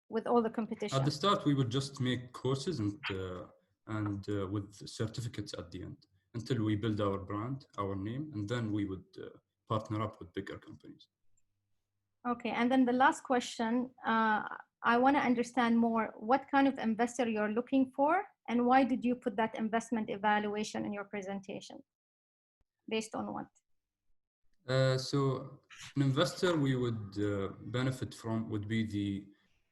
with all the competition? At the start, we would just make courses and with certificates at the end, until we build our brand, our name, and then we would partner up with bigger companies. Okay, and then the last question, I want to understand more what kind of investor you're looking for, and why did you put that investment evaluation in your presentation? Based on what? So an investor we would benefit from would be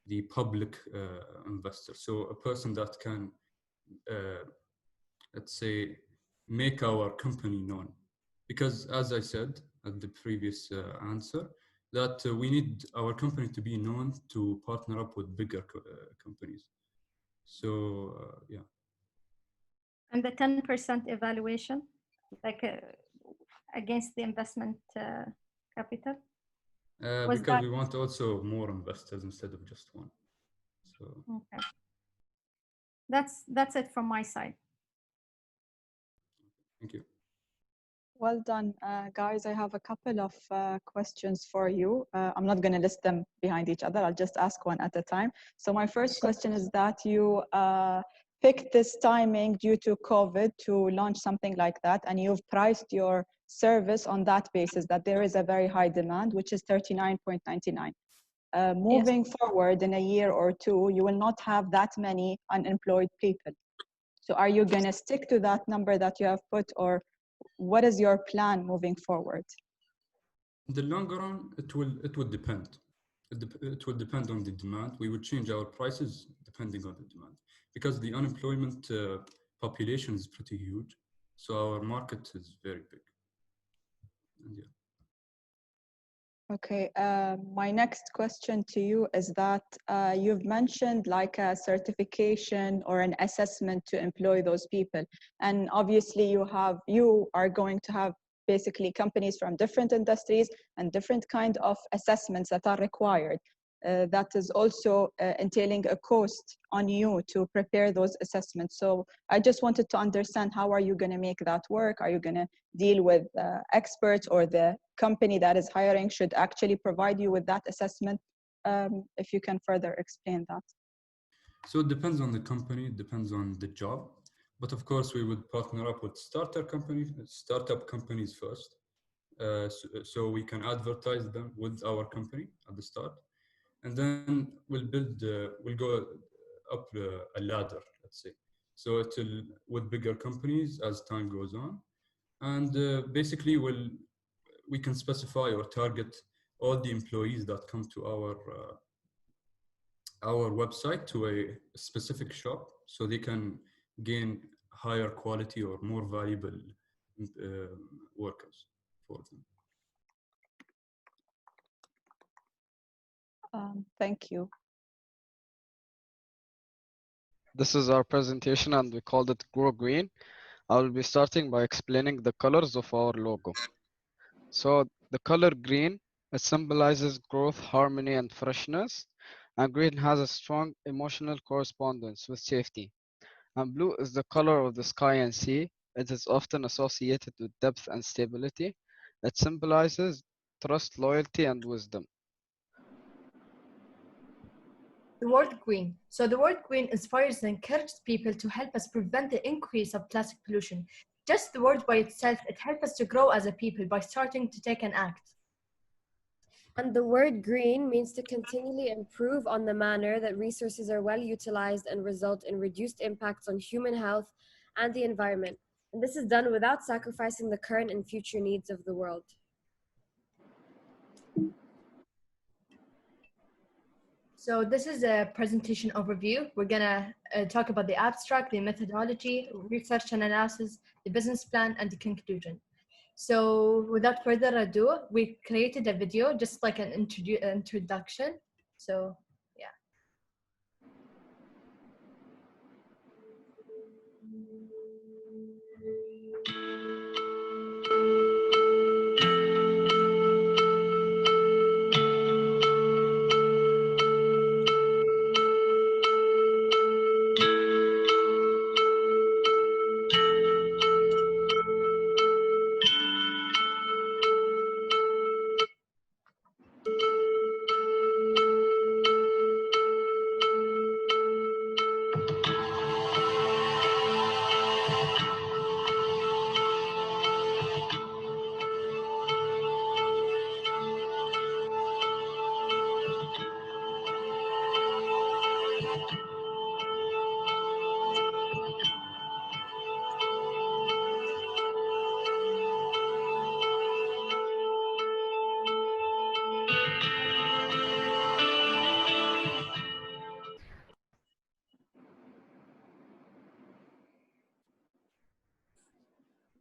the public investor. So a person that can, let's say, make our company known. Because as I said at the previous answer, that we need our company to be known to partner up with bigger companies. So yeah. And the 10% evaluation, like against the investment capital? Because we want also more investors instead of just one. So okay. That's it from my side. Thank you. Well done, guys. I have a couple of questions for you. I'm not going to list them behind each other. I'll just ask one at a time. So my first question is that you picked this timing due to COVID to launch something like that, and you've priced your service on that basis, that there is a very high demand, which is 39.99. Moving forward in a year or two, you will not have that many unemployed people. So are you going to stick to that number that you have put, or what is your plan moving forward? In the longer run, it would depend. It would depend on the demand. We would change our prices depending on the demand, because the unemployment population is pretty huge. So our market is very big. And yeah. Okay, my next question to you is that you've mentioned like a certification or an assessment to employ those people. And obviously you are going to have basically companies from different industries and different kind of assessments that are required. That is also entailing a cost on you to prepare those assessments. So I just wanted to understand, how are you going to make that work? Are you going to deal with experts, or the company that is hiring should actually provide you with that assessment? If you can further explain that. So it depends on the company, it depends on the job. But of course, we would partner up with startup companies first. So we can advertise them with our company at the start. And then we'll go up a ladder, let's say. So with bigger companies as time goes on. And basically we can specify or target all the employees that come to our website to a specific shop, so they can gain higher quality or more valuable workers for them. Thank you. This is our presentation and we called it Grow Green. I will be starting by explaining the colors of our logo. So the color green, it symbolizes growth, harmony, and freshness. and green has a strong emotional correspondence with safety. And blue is the color of the sky and sea. It is often associated with depth and stability. It symbolizes trust, loyalty, and wisdom. The word green. So the word green inspires and encourages people to help us prevent the increase of plastic pollution. Just the word by itself, it helps us to grow as a people by starting to take an act. And the word green means to continually improve on the manner that resources are well utilized and result in reduced impacts on human health and the environment. And this is done without sacrificing the current and future needs of the world. So this is a presentation overview. We're gonna talk about the abstract, the methodology, research and analysis, the business plan, and the conclusion. So without further ado, we created a video just like an introduction. So yeah.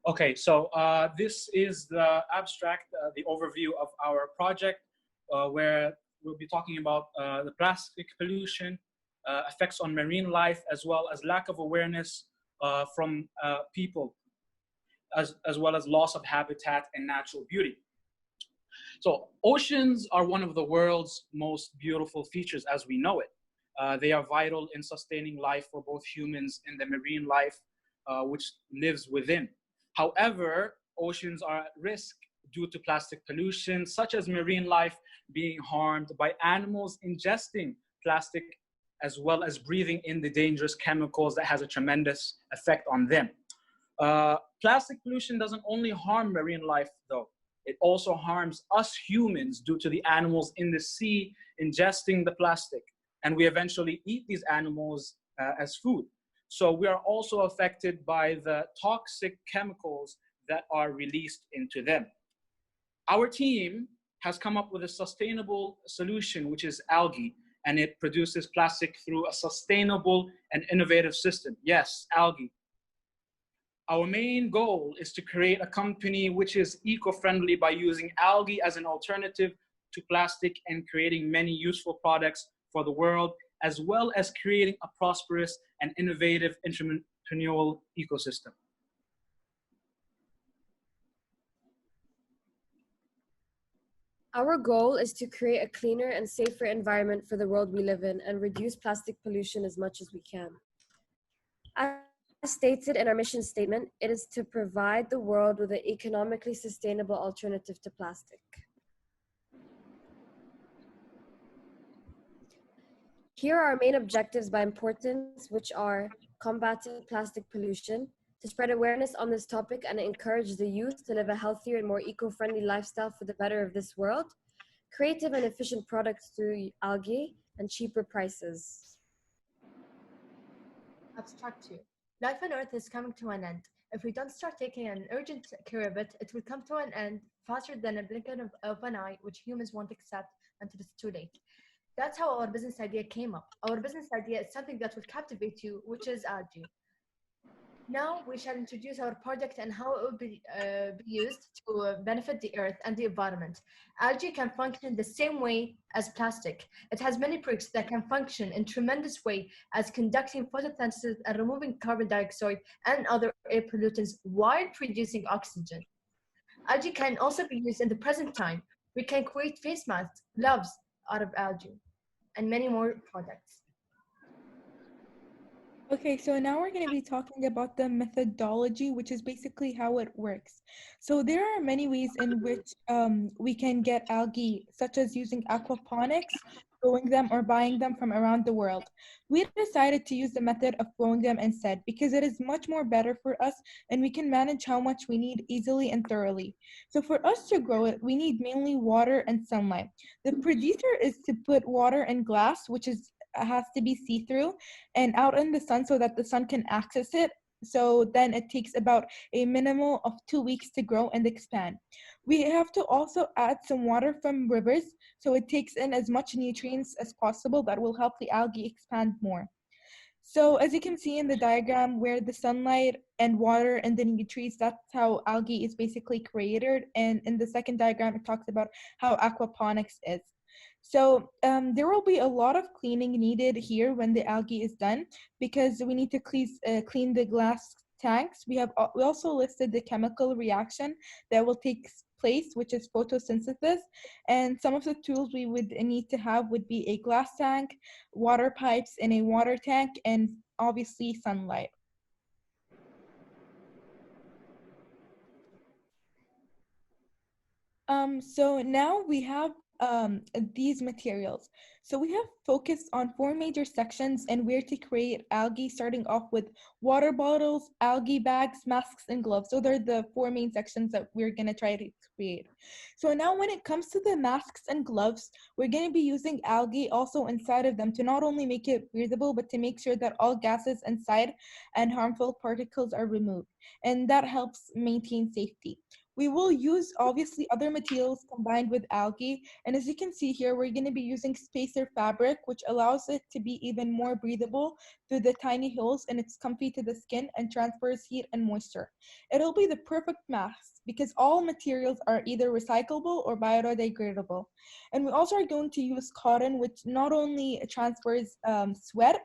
Okay, so this is the abstract, the overview of our project, where we'll be talking about the plastic pollution, effects on marine life, as well as lack of awareness from people, as well as loss of habitat and natural beauty. So oceans are one of the world's most beautiful features as we know it. They are vital in sustaining life for both humans and the marine life which lives within. However, oceans are at risk due to plastic pollution, such as marine life being harmed by animals ingesting plastic, as well as breathing in the dangerous chemicals that has a tremendous effect on them. Plastic pollution doesn't only harm marine life, though. It also harms us humans due to the animals in the sea ingesting the plastic. And we eventually eat these animals as food. So we are also affected by the toxic chemicals that are released into them. Our team has come up with a sustainable solution, which is algae, and it produces plastic through a sustainable and innovative system. Yes, algae. Our main goal is to create a company which is eco-friendly by using algae as an alternative to plastic and creating many useful products for the world, as well as creating a prosperous and innovative entrepreneurial ecosystem. Our goal is to create a cleaner and safer environment for the world we live in and reduce plastic pollution as much as we can. As stated in our mission statement, it is to provide the world with an economically sustainable alternative to plastic. Here are our main objectives by importance, which are combating plastic pollution, to spread awareness on this topic and encourage the youth to live a healthier and more eco-friendly lifestyle for the better of this world, creative and efficient products through algae, and cheaper prices. Abstract 2. Life on Earth is coming to an end. If we don't start taking an urgent care of it, it will come to an end faster than a blink of an eye, which humans won't accept until it's too late. That's how our business idea came up. Our business idea is something that will captivate you, which is algae. Now we shall introduce our project and how it will be used to benefit the earth and the environment. Algae can function the same way as plastic. It has many perks that can function in tremendous way as conducting photosynthesis and removing carbon dioxide and other air pollutants while producing oxygen. Algae can also be used in the present time. We can create face masks, gloves out of algae. and many more products. Okay, so now we're going to be talking about the methodology, which is basically how it works. So there are many ways in which we can get algae, such as using aquaponics, growing them, or buying them from around the world. We decided to use the method of growing them instead because it is much more better for us and we can manage how much we need easily and thoroughly. So for us to grow it, we need mainly water and sunlight. The procedure is to put water in glass, which is has to be see-through and out in the sun so that the sun can access it. So then it takes about a minimum of 2 weeks to grow and expand. We have to also add some water from rivers so it takes in as much nutrients as possible that will help the algae expand more. So as you can see in the diagram where the sunlight and water and the nutrients, that's how algae is basically created. And in the second diagram, it talks about how aquaponics is. So there will be a lot of cleaning needed here when the algae is done because we need to clean the glass tanks. We also listed the chemical reaction that will take place, which is photosynthesis. And some of the tools we would need to have would be a glass tank, water pipes in a water tank, and obviously sunlight. So now we have these materials. So we have focused on 4 major sections and where to create algae, starting off with water bottles, algae bags, masks, and gloves. So they're the 4 main sections that we're going to try to create. So now when it comes to the masks and gloves, we're going to be using algae also inside of them to not only make it breathable, but to make sure that all gases inside and harmful particles are removed. And that helps maintain safety. We will use obviously other materials combined with algae. And as you can see here, we're going to be using spacer fabric, which allows it to be even more breathable through the tiny holes and it's comfy to the skin and transfers heat and moisture. It'll be the perfect mask because all materials are either recyclable or biodegradable. And we also are going to use cotton, which not only transfers sweat,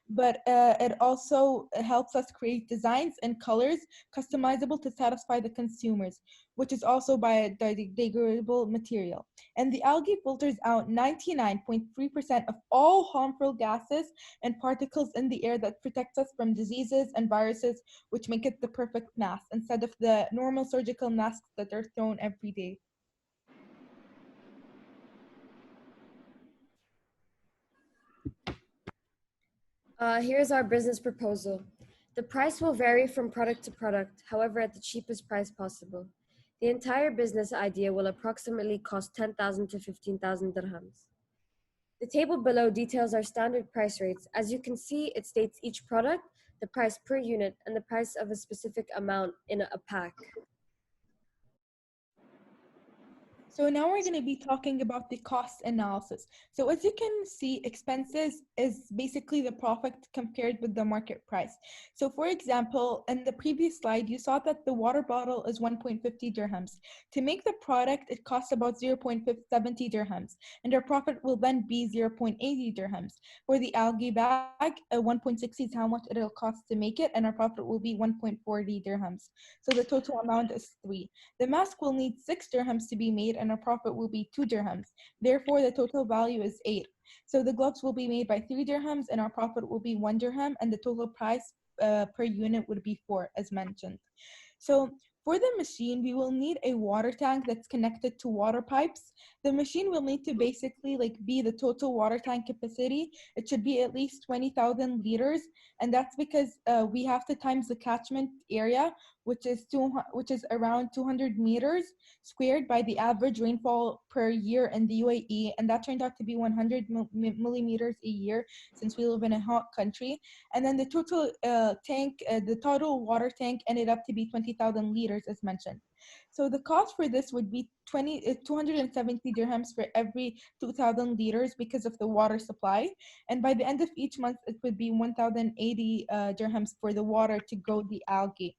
but it also helps us create designs and colors customizable to satisfy the consumers, which is also biodegradable material. And the algae filters out 99.3% of all harmful gases and particles in the air that protects us from diseases and viruses, which make it the perfect mask instead of the normal surgical masks that are thrown every day. Here's our business proposal. The price will vary from product to product, however, at the cheapest price possible. The entire business idea will approximately cost 10,000 to 15,000 dirhams. The table below details our standard price rates. As you can see, it states each product, the price per unit, and the price of a specific amount in a pack. So now we're going to be talking about the cost analysis. So as you can see, expenses is basically the profit compared with the market price. So for example, in the previous slide, you saw that the water bottle is 1.50 dirhams. To make the product, it costs about 0.70 dirhams, and our profit will then be 0.80 dirhams. For the algae bag, 1.60 is how much it'll cost to make it, and our profit will be 1.40 dirhams. So the total amount is 3. The mask will need 6 dirhams to be made, and our profit will be 2 dirhams. Therefore, the total value is 8. So the gloves will be made by 3 dirhams, and our profit will be 1 dirham, and the total price per unit would be 4, as mentioned. So for the machine, we will need a water tank that's connected to water pipes. The machine will need to basically be the total water tank capacity. It should be at least 20,000 liters, and that's because we have to times the catchment area, which is around 200 meters squared by the average rainfall per year in the UAE, and that turned out to be 100 millimeters a year since we live in a hot country. And then the total the total water tank ended up to be 20,000 liters as mentioned. So the cost for this would be 270 dirhams for every 2,000 liters because of the water supply. And by the end of each month, it would be 1,080 dirhams for the water to grow the algae.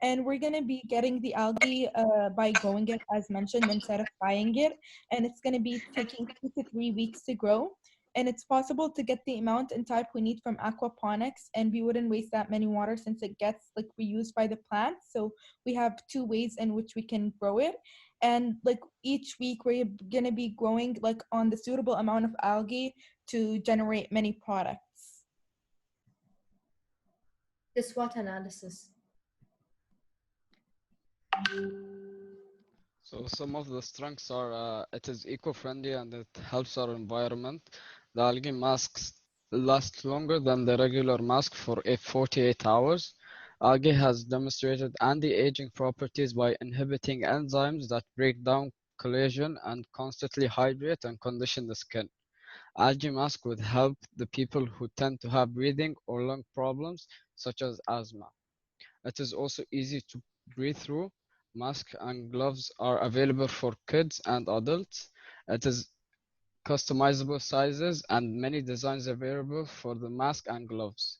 And we're going to be getting the algae by growing it as mentioned instead of buying it. And it's going to be taking 2 to 3 weeks to grow. And it's possible to get the amount and type we need from aquaponics, and we wouldn't waste that many water since it gets reused by the plant. So we have 2 ways in which we can grow it. And each week we're gonna be growing on the suitable amount of algae to generate many products? The SWOT analysis. So some of the strengths are it is eco-friendly and it helps our environment. The algae masks last longer than the regular mask for 48 hours. Algae has demonstrated anti-aging properties by inhibiting enzymes that break down collagen and constantly hydrate and condition the skin. Algae mask would help the people who tend to have breathing or lung problems such as asthma. It is also easy to breathe through. Masks and gloves are available for kids and adults. It is customizable sizes and many designs available for the mask and gloves.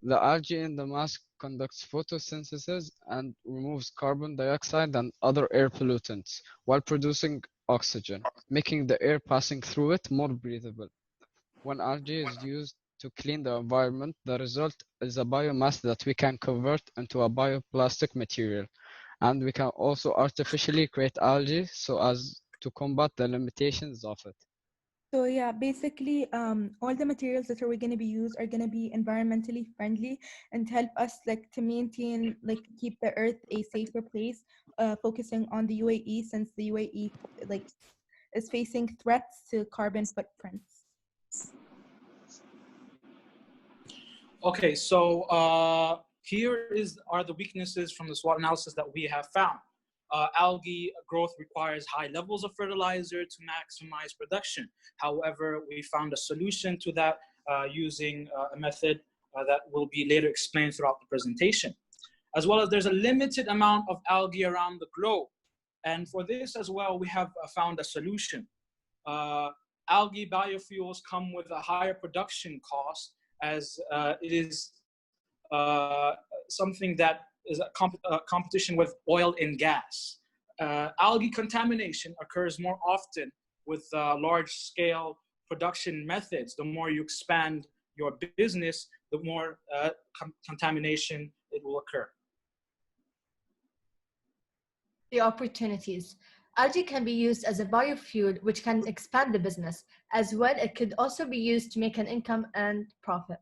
The algae in the mask conducts photosynthesis and removes carbon dioxide and other air pollutants while producing oxygen, making the air passing through it more breathable. When algae is used to clean the environment, the result is a biomass that we can convert into a bioplastic material. And we can also artificially create algae so as to combat the limitations of it. So yeah, basically, all the materials that are going to be used are going to be environmentally friendly and help us like to maintain, like keep the earth a safer place, focusing on the UAE since the UAE like is facing threats to carbon footprints. Okay, so here are the weaknesses from the SWOT analysis that we have found. Algae growth requires high levels of fertilizer to maximize production. However, we found a solution to that using a method that will be later explained throughout the presentation. As well as there's a limited amount of algae around the globe. And for this as well, we have found a solution. Algae biofuels come with a higher production cost as it is something that is a competition with oil and gas. Algae contamination occurs more often with large-scale production methods. The more you expand your business, the more contamination it will occur. The opportunities. Algae can be used as a biofuel, which can expand the business. As well, it could also be used to make an income and profit.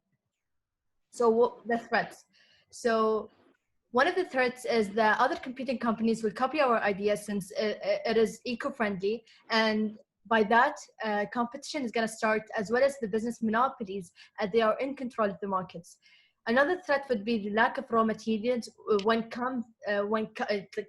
So the threats. So one of the threats is that other competing companies will copy our idea since it is eco-friendly, and by that, competition is going to start, as well as the business monopolies, as they are in control of the markets. Another threat would be the lack of raw materials when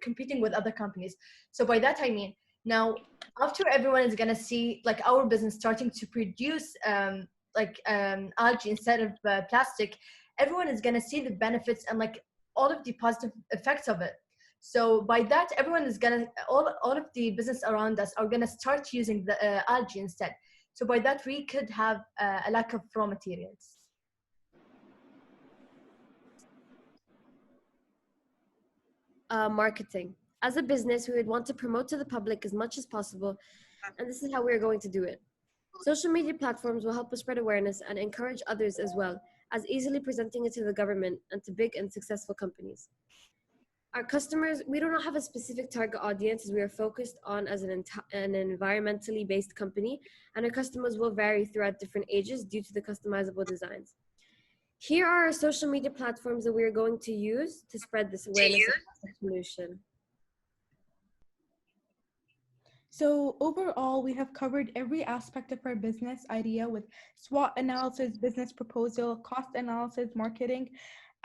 competing with other companies. So by that I mean, now after everyone is going to see like our business starting to produce algae instead of plastic, everyone is going to see the benefits and like all of the positive effects of it. So by that, everyone is going to, all of the business around us are going to start using the algae instead. So by that, we could have a lack of raw materials. Marketing. As a business, we would want to promote to the public as much as possible, and this is how we're going to do it. Social media platforms will help us spread awareness and encourage others as well, as easily presenting it to the government and to big and successful companies. Our customers, we do not have a specific target audience as we are focused on as an environmentally based company, and our customers will vary throughout different ages due to the customizable designs. Here are our social media platforms that we are going to use to spread this awareness of plastic pollution. So overall, we have covered every aspect of our business idea with SWOT analysis, business proposal, cost analysis, marketing,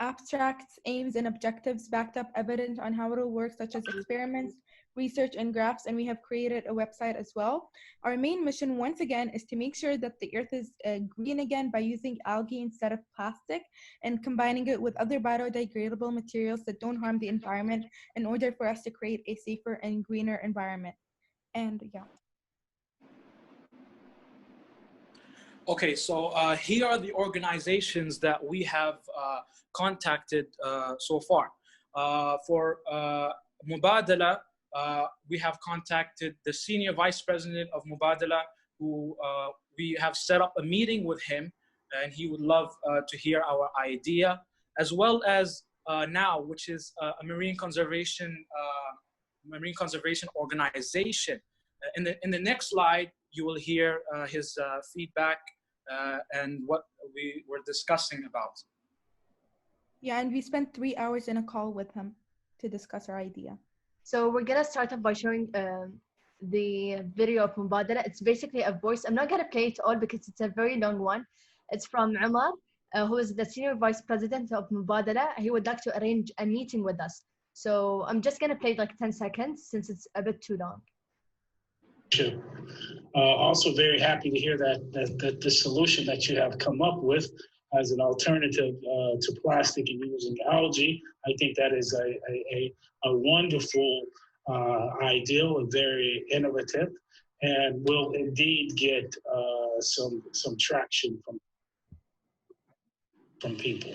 abstracts, aims, and objectives, backed up evidence on how it will work, such as experiments, research, and graphs, and we have created a website as well. Our main mission, once again, is to make sure that the earth is green again by using algae instead of plastic and combining it with other biodegradable materials that don't harm the environment in order for us to create a safer and greener environment. And yeah. Okay, so here are the organizations that we have contacted so far. For Mubadala, we have contacted the Senior Vice President of Mubadala, who we have set up a meeting with him, and he would love to hear our idea, as well as NOW, which is a marine conservation organization. In the next slide, you will hear his feedback and what we were discussing about. Yeah, and we spent 3 hours in a call with him to discuss our idea. So we're gonna start off by showing the video of Mubadala. It's basically a voice. I'm not gonna play it all because it's a very long one. It's from Umar, who is the Senior Vice President of Mubadala. He would like to arrange a meeting with us. So I'm just gonna play like 10 seconds since it's a bit too long. Also very happy to hear that the solution that you have come up with as an alternative to plastic and using algae. I think that is a wonderful ideal and very innovative, and will indeed get some traction from people.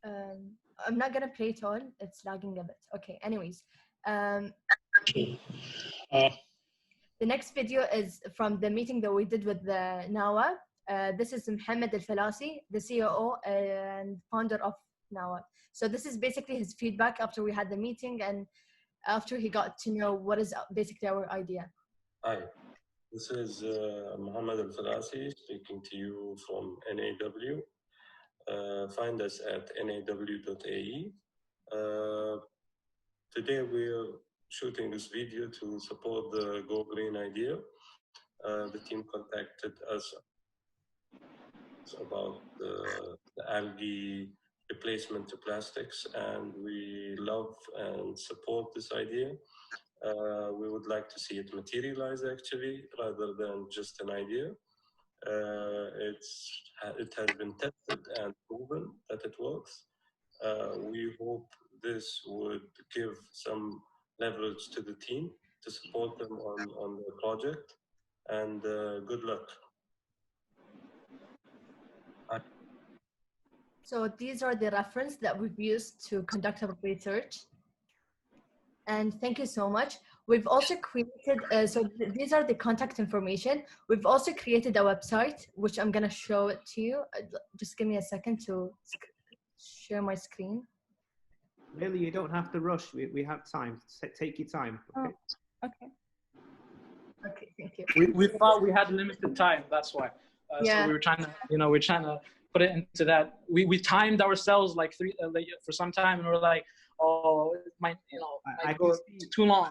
I'm not gonna play it all. It's lagging a bit. Okay. Anyways, the next video is from the meeting that we did with the NAWA. This is Mohammed Al-Falasi, the CEO and founder of NAWA. So this is basically his feedback after we had the meeting and after he got to know what is basically our idea. Hi, this is Mohammed Al-Falasi speaking to you from NAW. Find us at naw.ae. Today we're shooting this video to support the Go Green idea. The team contacted us about the algae replacement to plastics, and we love and support this idea. We would like to see it materialize actually, rather than just an idea. It has been tested and proven that it works. We hope this would give some leverage to the team to support them on the project, and good luck. So these are the reference that we've used to conduct our research. And thank you so much. We've also created, these are the contact information. We've also created a website, which I'm gonna show it to you. Just give me a second to share my screen. Really, you don't have to rush. We have time. Take your time. Okay. Oh, okay. Okay, thank you. We thought we had limited time. That's why. Yeah. So we were trying to, we're trying to put it into that. We timed ourselves like for some time, and we're like, oh, it might, might go too long.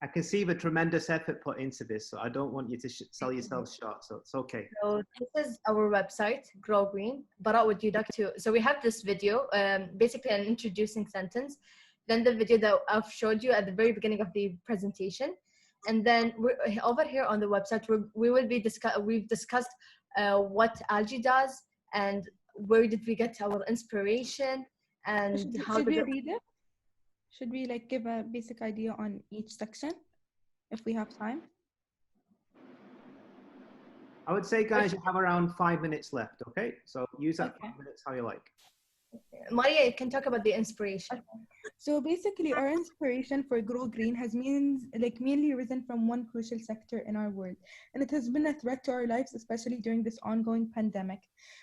I can see the tremendous effort put into this, so I don't want you to sell yourself short. So it's okay. So this is our website, Grow Green. Bara, would you like to? So we have this video, basically an introducing sentence, then the video that I've showed you at the very beginning of the presentation, and then we're over here on the website. We've discussed what algae does and where did we get our inspiration and should we read it? Should we like give a basic idea on each section if we have time? I would say, guys, you have around 5 minutes left, okay? So use that 5 minutes how you like. Maria, you can talk about the inspiration. Okay. So basically, our inspiration for Grow Green has mainly risen from one crucial sector in our world, and it has been a threat to our lives, especially during this ongoing pandemic.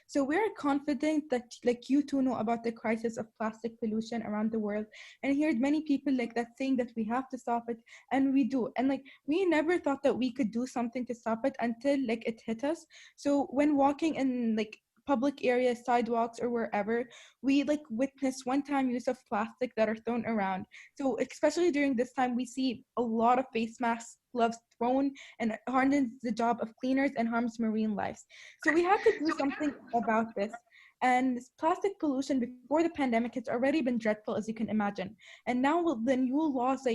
So we are confident that you two know about the crisis of plastic pollution around the world, and I heard many people that saying that we have to stop it, and we do. And we never thought that we could do something to stop it until it hit us. So when walking in public areas, sidewalks, or wherever, we witness one-time use of plastic that are thrown around. So especially during this time, we see a lot of face masks, gloves thrown, and it hardens the job of cleaners and harms marine lives. So we had to do something about this. And plastic pollution before the pandemic has already been dreadful, as you can imagine. And now with the new laws that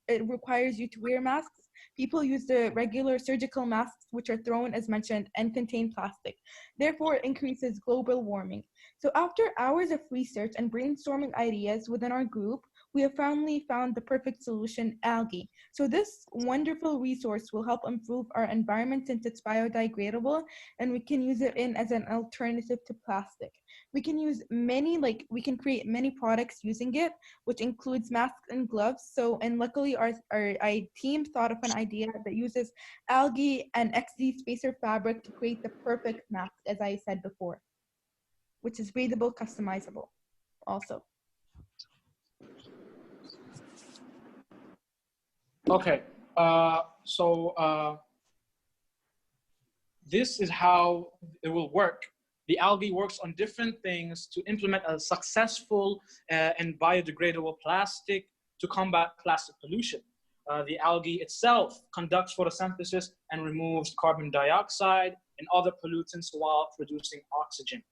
it requires you to wear masks, people use the regular surgical masks, which are thrown, as mentioned, and contain plastic. Therefore, it increases global warming. So after hours of research and brainstorming ideas within our group, we have finally found the perfect solution, algae. So this wonderful resource will help improve our environment since it's biodegradable, and we can use it as an alternative to plastic. We can use we can create many products using it, which includes masks and gloves. And luckily our team thought of an idea that uses algae and XD spacer fabric to create the perfect mask, as I said before, which is breathable, customizable also. Okay, this is how it will work. The algae works on different things to implement a successful and biodegradable plastic to combat plastic pollution. The algae itself conducts photosynthesis and removes carbon dioxide and other pollutants while producing oxygen.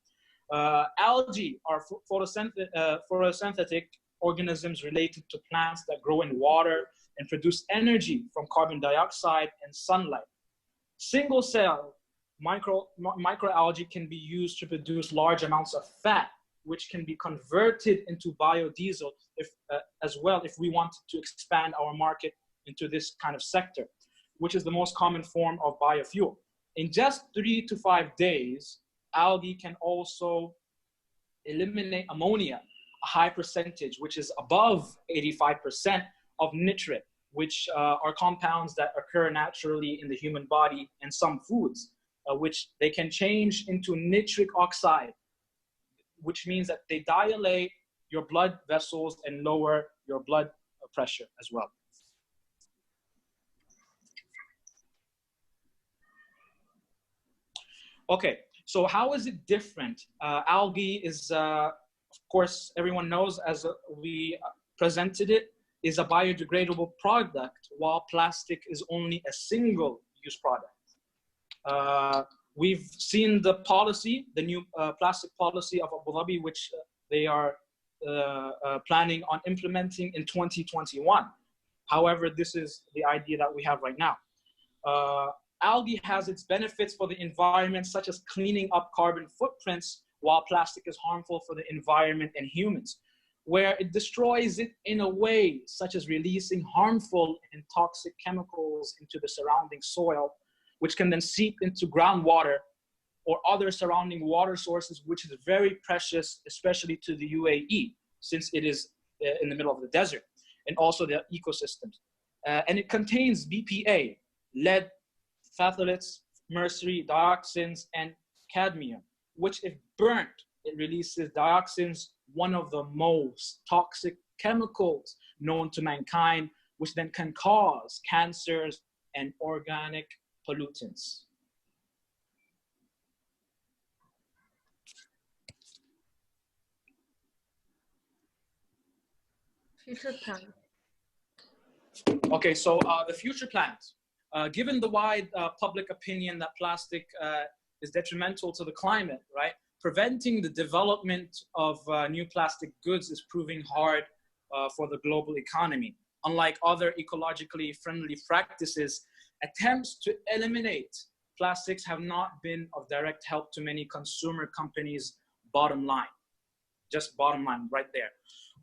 Algae are photosynthetic organisms related to plants that grow in water and produce energy from carbon dioxide and sunlight. Single cell microalgae can be used to produce large amounts of fat, which can be converted into biodiesel as well if we want to expand our market into this kind of sector, which is the most common form of biofuel. In just 3 to 5 days, algae can also eliminate ammonia, a high percentage, which is above 85% of nitrate, which are compounds that occur naturally in the human body and some foods, which they can change into nitric oxide, which means that they dilate your blood vessels and lower your blood pressure as well. Okay, so how is it different? Algae is, of course, everyone knows, as we presented it, is a biodegradable product, while plastic is only a single-use product. We've seen the policy, the new plastic policy of Abu Dhabi, which they are planning on implementing in 2021. However, this is the idea that we have right now. Algae has its benefits for the environment, such as cleaning up carbon footprints, while plastic is harmful for the environment and humans, where it destroys it in a way, such as releasing harmful and toxic chemicals into the surrounding soil, which can then seep into groundwater or other surrounding water sources, which is very precious, especially to the UAE, since it is in the middle of the desert, and also the ecosystems. And it contains BPA, lead, phthalates, mercury, dioxins, and cadmium, which if burnt, it releases dioxins, one of the most toxic chemicals known to mankind, which then can cause cancers and organic pollutants. Future plans. Okay, so the future plans. Given the wide public opinion that plastic is detrimental to the climate, right? Preventing the development of new plastic goods is proving hard for the global economy. Unlike other ecologically friendly practices, attempts to eliminate plastics have not been of direct help to many consumer companies' bottom line. Just bottom line right there.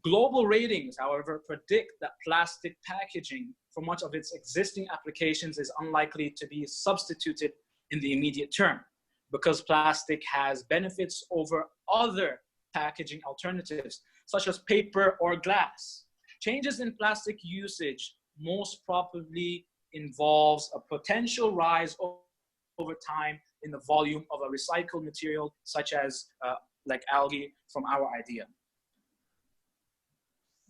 Global ratings, however, predict that plastic packaging for much of its existing applications is unlikely to be substituted in the immediate term, because plastic has benefits over other packaging alternatives, such as paper or glass. Changes in plastic usage most probably involves a potential rise over time in the volume of a recycled material, such as like algae from our idea.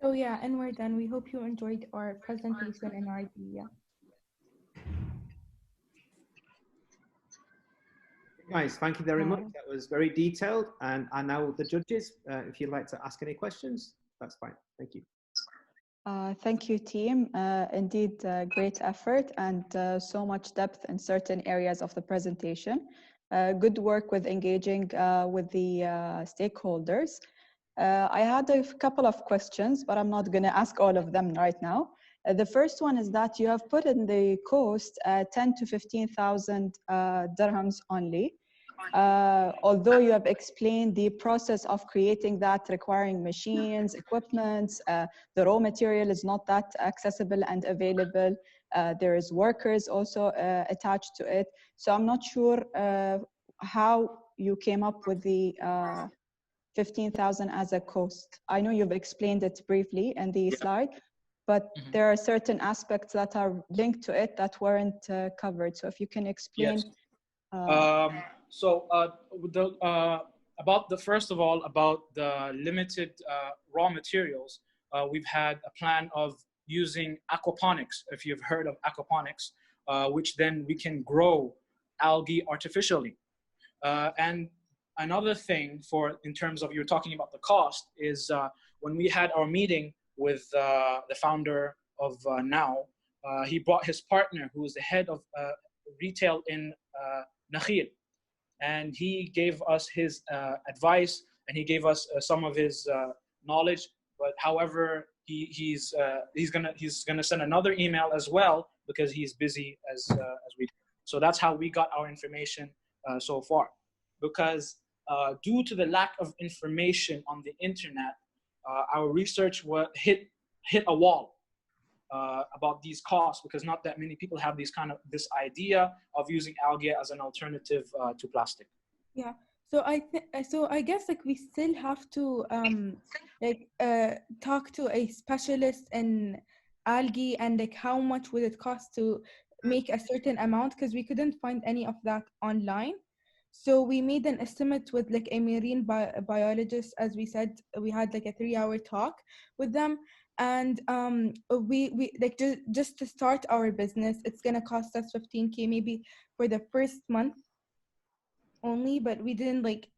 So yeah, and we're done. We hope you enjoyed our presentation and our idea. Guys, thank you very much. That was very detailed. And now the judges, if you'd like to ask any questions, that's fine. Thank you. Thank you, team. Indeed, great effort and so much depth in certain areas of the presentation. Good work with engaging with the stakeholders. I had a couple of questions, but I'm not going to ask all of them right now. The first one is that you have put in the cost 10 to 15,000 dirhams only. Although you have explained the process of creating that requiring machines, equipment, the raw material is not that accessible and available. There is workers also attached to it. So I'm not sure how you came up with the 15,000 as a cost. I know you've explained it briefly in the slide, but there are certain aspects that are linked to it that weren't covered. So if you can explain. Yes. About the, first of all, about the limited raw materials, we've had a plan of using aquaponics, if you've heard of aquaponics, which then we can grow algae artificially. And another thing in terms of, you're talking about the cost, is when we had our meeting with the founder of Now, he brought his partner, who is the head of retail in Nakhil, and he gave us his advice, and he gave us some of his knowledge. But however, he's gonna send another email as well, because he's busy as we. So that's how we got our information so far. Because due to the lack of information on the internet, our research hit a wall about these costs, because not that many people have this idea of using algae as an alternative to plastic. Yeah. So I guess like we still have to talk to a specialist in algae, and like how much would it cost to make a certain amount, because we couldn't find any of that online. So we made an estimate with like a marine biologist. As we said, we had like a 3-hour talk with them, and we like just to start our business, it's gonna cost us 15K maybe for the first month only, but we didn't like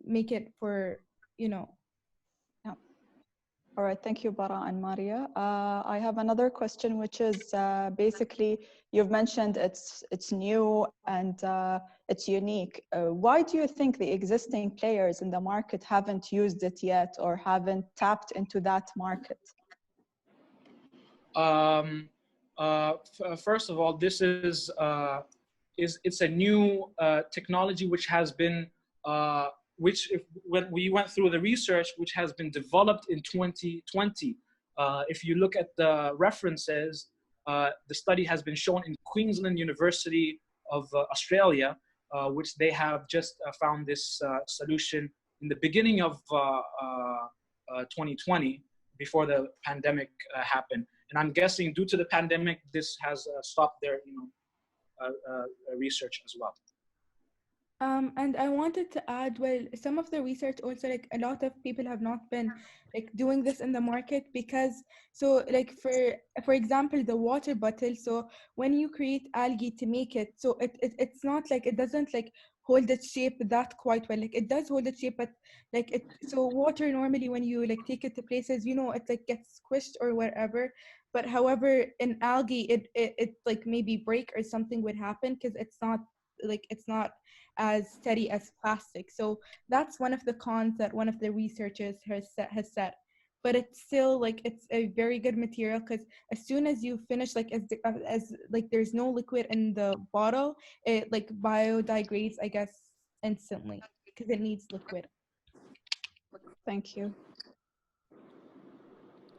make it for, you know. Yeah. All right, thank you, Bara and Maria. I have another question, which is basically, you've mentioned it's new and it's unique. Why do you think the existing players in the market haven't used it yet, or haven't tapped into that market? First of all, this is it's a new technology which has been when we went through the research, which has been developed in 2020. If you look at the references, the study has been shown in Queensland University of Australia, which they have just found this solution in the beginning of 2020, before the pandemic happened. And I'm guessing due to the pandemic, this has stopped their research as well. And I wanted to add, well, some of the research also, like a lot of people have not been like doing this in the market, because so like for example, the water bottle, so when you create algae to make it, so it's not like, it doesn't like hold its shape that quite well. Like it does hold its shape, but like so water normally when you like take it to places, you know, it like gets squished or wherever. But however, in algae, it like maybe break or something would happen, because it's not as steady as plastic. So that's one of the cons that one of the researchers has said. But it's still like, it's a very good material, because as soon as you finish, like as like there's no liquid in the bottle, it like biodegrades, I guess, instantly, because it needs liquid. Thank you.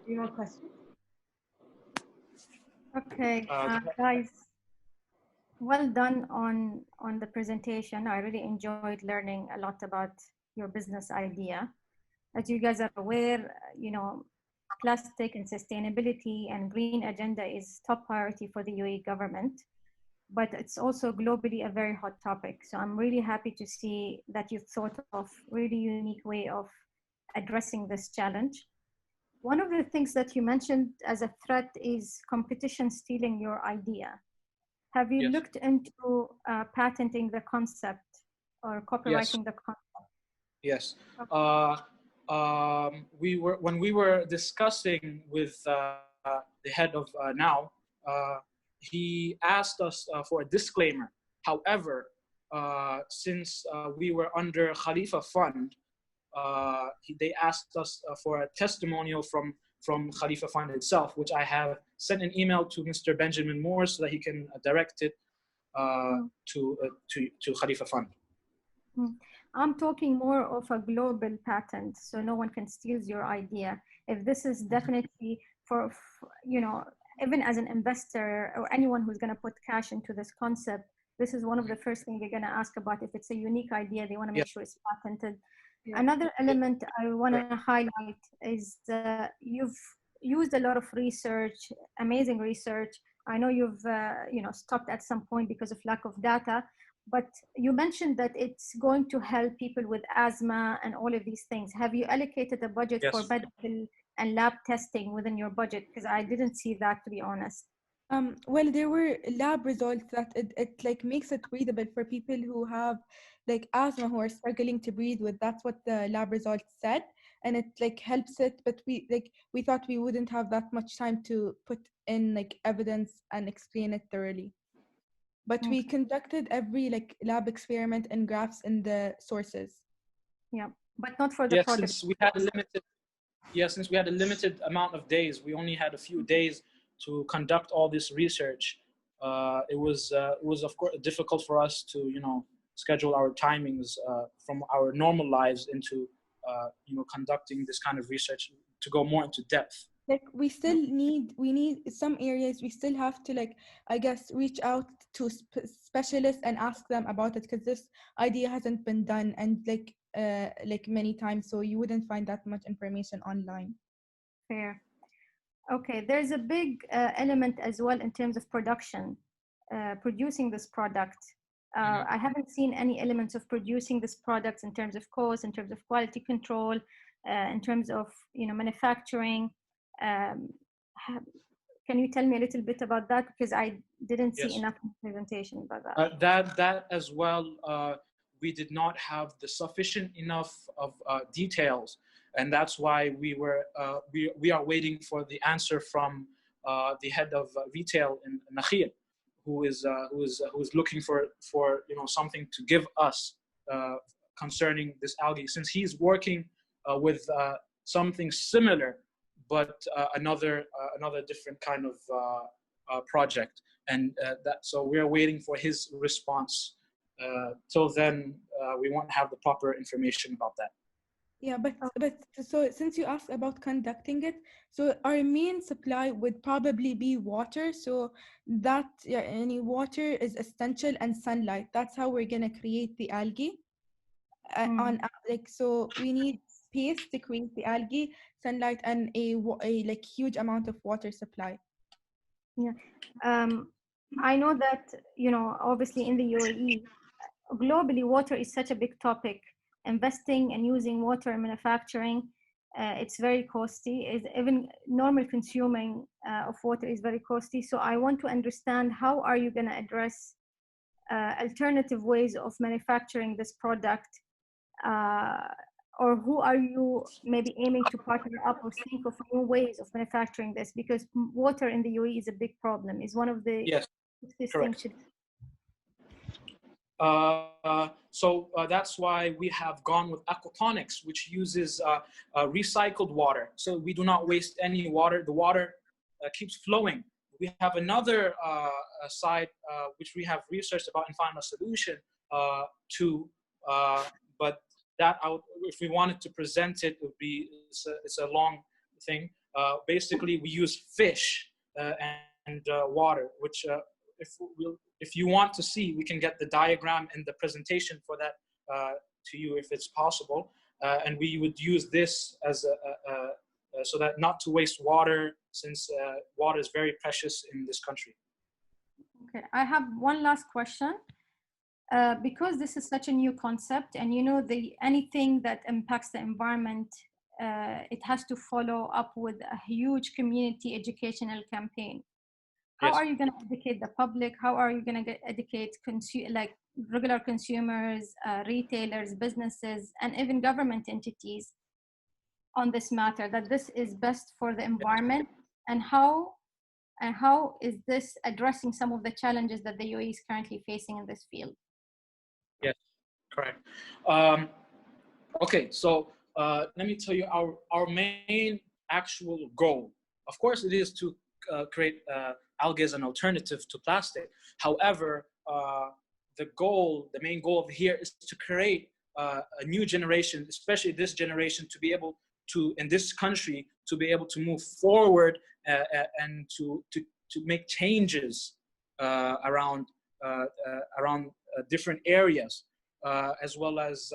Any more questions? Okay, guys, well done on the presentation. I really enjoyed learning a lot about your business idea. As you guys are aware, you know, plastic and sustainability and green agenda is top priority for the UAE government, but it's also globally a very hot topic. So I'm really happy to see that you thought of really unique way of addressing this challenge. One of the things that you mentioned as a threat is competition stealing your idea. Have you looked into patenting the concept or copywriting the concept? Yes. When we were discussing with the head of Now, he asked us for a disclaimer. However, since we were under Khalifa Fund, they asked us for a testimonial from Khalifa Fund itself, which I have sent an email to Mr. Benjamin Moore so that he can direct it to Khalifa Fund. I'm talking more of a global patent, so no one can steal your idea. If this is definitely for you know, even as an investor or anyone who's going to put cash into this concept, this is one of the first things they're going to ask about. If it's a unique idea, they want to make sure it's patented. Another element I want to highlight is you've used a lot of research, amazing research. I know you've you know, stopped at some point because of lack of data, but you mentioned that it's going to help people with asthma and all of these things. Have you allocated a budget for medical and lab testing within your budget? Because I didn't see that, to be honest. Well, there were lab results that it like makes it breathable for people who have like asthma who are struggling to breathe with. That's what the lab results said, and it like helps it. But we thought we wouldn't have that much time to put in like evidence and explain it thoroughly. But we conducted every like lab experiment and graphs in the sources. Yeah, but not for the Yeah, product. since we had a limited amount of days, we only had a few days to conduct all this research. It was of course difficult for us to schedule our timings from our normal lives into conducting this kind of research to go more into depth. Like we need some areas we still have to like I guess reach out to specialists and ask them about it, because this idea hasn't been done and like many times, so you wouldn't find that much information online. Fair. Okay, there's a big element as well in terms of production, producing this product. I haven't seen any elements of producing this product in terms of cost, in terms of quality control, in terms of manufacturing. Can you tell me a little bit about that, because I didn't see Yes. enough presentation about that. That as well, we did not have the sufficient enough of details, and that's why we are waiting for the answer from the head of retail in Nakhil, who is looking for something to give us concerning this algae, since he's working with something similar, but another different kind of project, and so we're waiting for his response. Till then, we won't have the proper information about that. Yeah, but so since you asked about conducting it, so our main supply would probably be water. So that any water is essential, and sunlight. That's how we're gonna create the algae. So we need space to create the algae, sunlight, and a like huge amount of water supply. Yeah, I know that obviously in the UAE, globally, water is such a big topic. Investing and using water in manufacturing, it's very costly. Even normal consuming of water is very costly. So I want to understand, how are you going to address alternative ways of manufacturing this product, or who are you maybe aiming to partner up or think of new ways of manufacturing this? Because water in the UAE is a big problem. Is one of the Correct. So that's why we have gone with aquaponics, which uses recycled water. So we do not waste any water. The water keeps flowing. We have another side which we have researched about and found a solution to, but that if we wanted to present it, would be it's a long thing. Basically, we use fish and water, which if you want to see, we can get the diagram and the presentation for that to you if it's possible. And we would use this as so that not to waste water, since water is very precious in this country. Okay, I have one last question. Because this is such a new concept, and anything that impacts the environment, it has to follow up with a huge community educational campaign. How are you going to educate the public? How are you going to educate regular consumers, retailers, businesses, and even government entities on this matter, that this is best for the environment? And how is this addressing some of the challenges that the UAE is currently facing in this field? Yes, correct. Okay, so let me tell you our main actual goal. Of course, it is to create algae as an alternative to plastic. However, the main goal of here is to create a new generation, especially this generation, to be able to, in this country, to be able to move forward and to make changes around different areas, as well as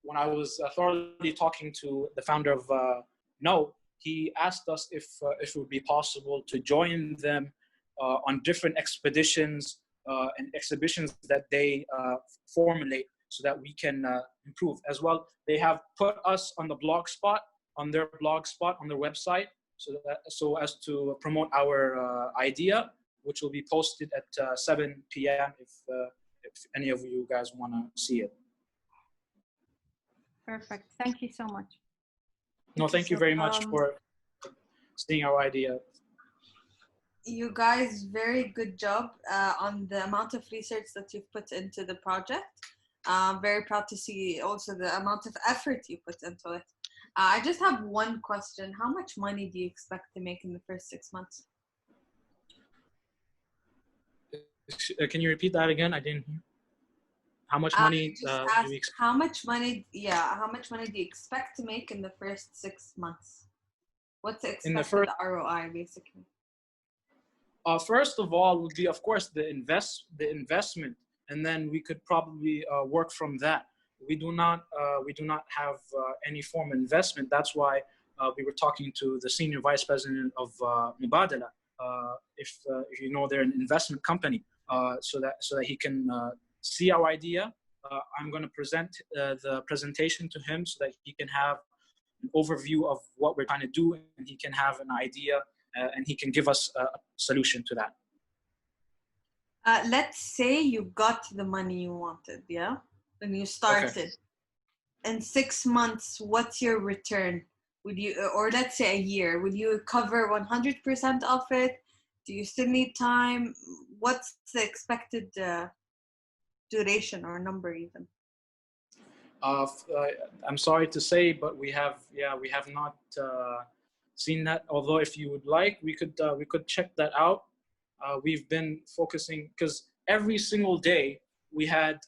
when I was thoroughly talking to the founder of No, he asked us if it would be possible to join them on different expeditions and exhibitions that they formulate, so that we can improve as well. They have put us on the blog spot, on their blog spot, on their website, so as to promote our idea, which will be posted at 7 p.m. If any of you guys want to see it. Perfect. Thank you so much. No, thank you very much for seeing our idea. You guys, very good job on the amount of research that you've put into the project. I'm very proud to see also the amount of effort you put into it. I just have one question. How much money do you expect to make in the first 6 months? Can you repeat that again? I didn't hear. How much money do you expect? How much money do you expect to make in the first 6 months? What's the expected ROI, basically? First of all, would be, of course, the investment, and then we could probably work from that. We do not have any form of investment. That's why we were talking to the senior vice president of Mubadala. If you know, they're an investment company, so that he can see our idea. I'm going to present the presentation to him so that he can have an overview of what we're trying to do, and he can have an idea, and he can give us a solution to that. Let's say you got the money you wanted, yeah? When you started. Okay. In 6 months, what's your return? Would you, or let's say a year, would you cover 100% of it? Do you still need time? What's the expected duration or number even? I'm sorry to say, but we have not seen that. Although if you would like, we could check that out. We've been focusing, because every single day we had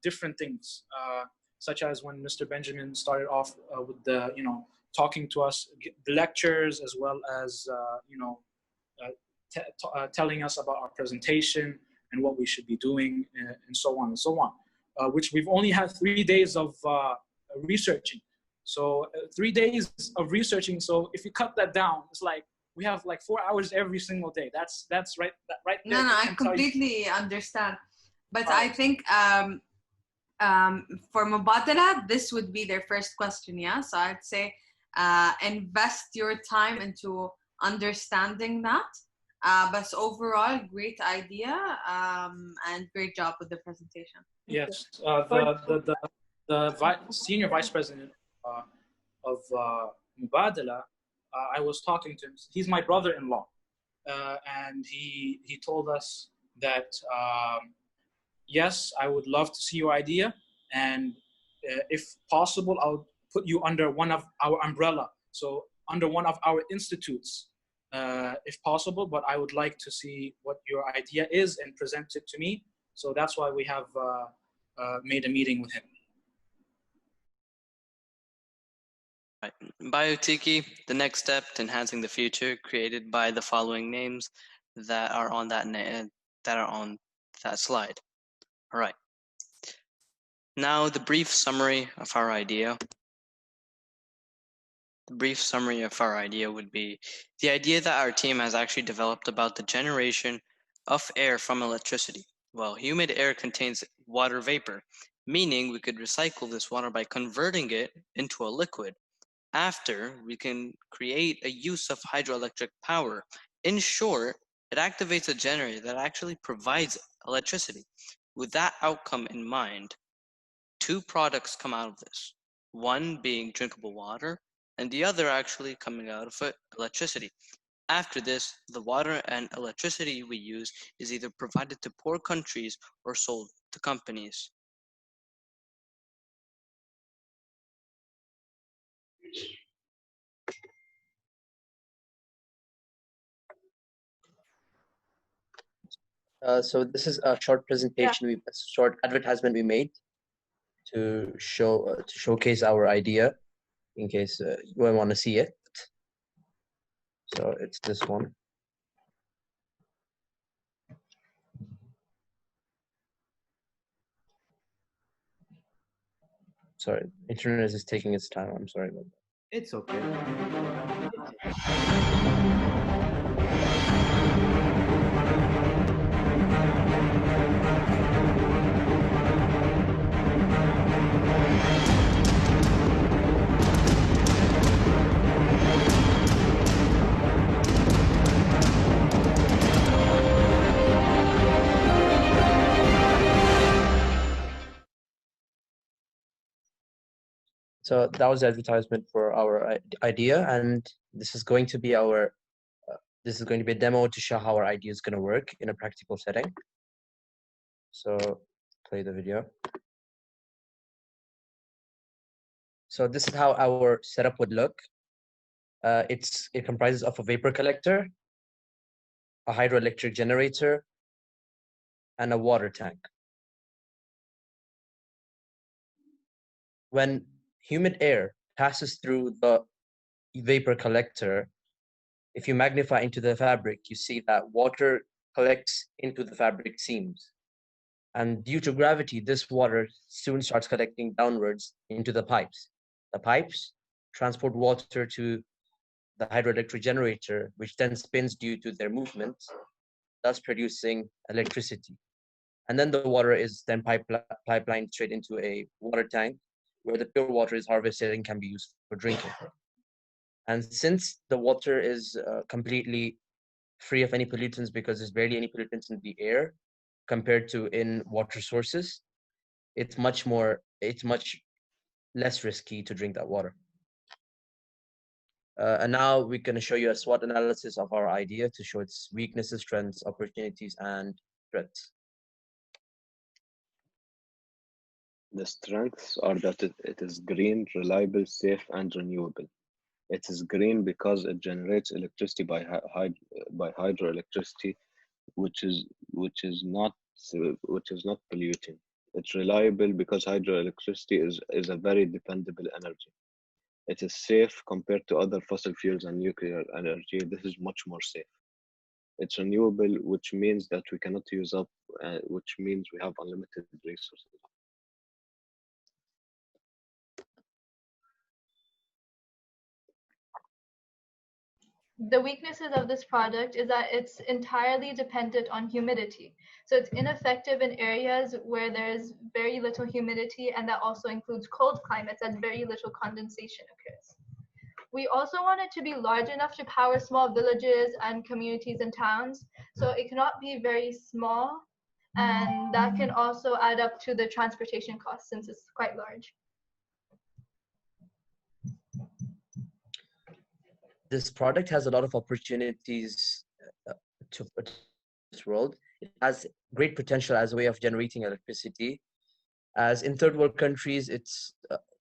different things, such as when Mr. Benjamin started off with the, talking to us, the lectures, as well as, telling us about our presentation and what we should be doing, and so on and so on, which we've only had 3 days of researching. So 3 days of researching. So if you cut that down, it's like we have like 4 hours every single day. That's right there. No, I completely understand. But I think for Mubadala, this would be their first question, yeah? So I'd say invest your time into understanding that. But overall, great idea and great job with the presentation. Yes, the senior vice president of Mubadala, I was talking to him. He's my brother-in-law, and he told us that yes, I would love to see your idea, and if possible, I would put you under one of our umbrella, so under one of our institutes, if possible. But I would like to see what your idea is and present it to me. So that's why we have made a meeting with him. Right. Biotici, the next step to enhancing the future, created by the following names that are on that slide. All right. Now the brief summary of our idea. The brief summary of our idea would be the idea that our team has actually developed about the generation of air from electricity. Well, humid air contains water vapor, meaning we could recycle this water by converting it into a liquid. After, we can create a use of hydroelectric power. In short, it activates a generator that actually provides electricity. With that outcome in mind, 2 products come out of this. One being drinkable water, and the other actually coming out of it, electricity. After this, the water and electricity we use is either provided to poor countries or sold to companies. So this is a short presentation, a short advertisement we made to showcase our idea, in case you want to see it. So it's this one. Sorry, internet is taking its time. I'm sorry about that. It's okay. So that was the advertisement for our idea, and this is going to be our this is going to be a demo to show how our idea is going to work in a practical setting. So play the video. So this is how our setup would look. It comprises of a vapor collector, a hydroelectric generator, and a water tank. When humid air passes through the vapor collector, if you magnify into the fabric, you see that water collects into the fabric seams. And due to gravity, this water soon starts collecting downwards into the pipes. The pipes transport water to the hydroelectric generator, which then spins due to their movement, thus producing electricity. And then the water is then pipelined straight into a water tank, where the pure water is harvested and can be used for drinking. And since the water is completely free of any pollutants, because there's barely any pollutants in the air compared to in water sources, it's much less risky to drink that water. And now we're going to show you a SWOT analysis of our idea to show its weaknesses, strengths, opportunities, and threats. The strengths are that it is green, reliable, safe, and renewable. It is green because it generates electricity by hydroelectricity, which is not polluting. It's reliable because hydroelectricity is a very dependable energy. It is safe compared to other fossil fuels and nuclear energy. This is much more safe. It's renewable, which means that we cannot use up, which means we have unlimited resources. The weaknesses of this product is that it's entirely dependent on humidity. So it's ineffective in areas where there's very little humidity, and that also includes cold climates as very little condensation occurs. We also want it to be large enough to power small villages and communities and towns. So it cannot be very small, and that can also add up to the transportation costs since it's quite large. This product has a lot of opportunities to this world. It has great potential as a way of generating electricity. As in third world countries, it's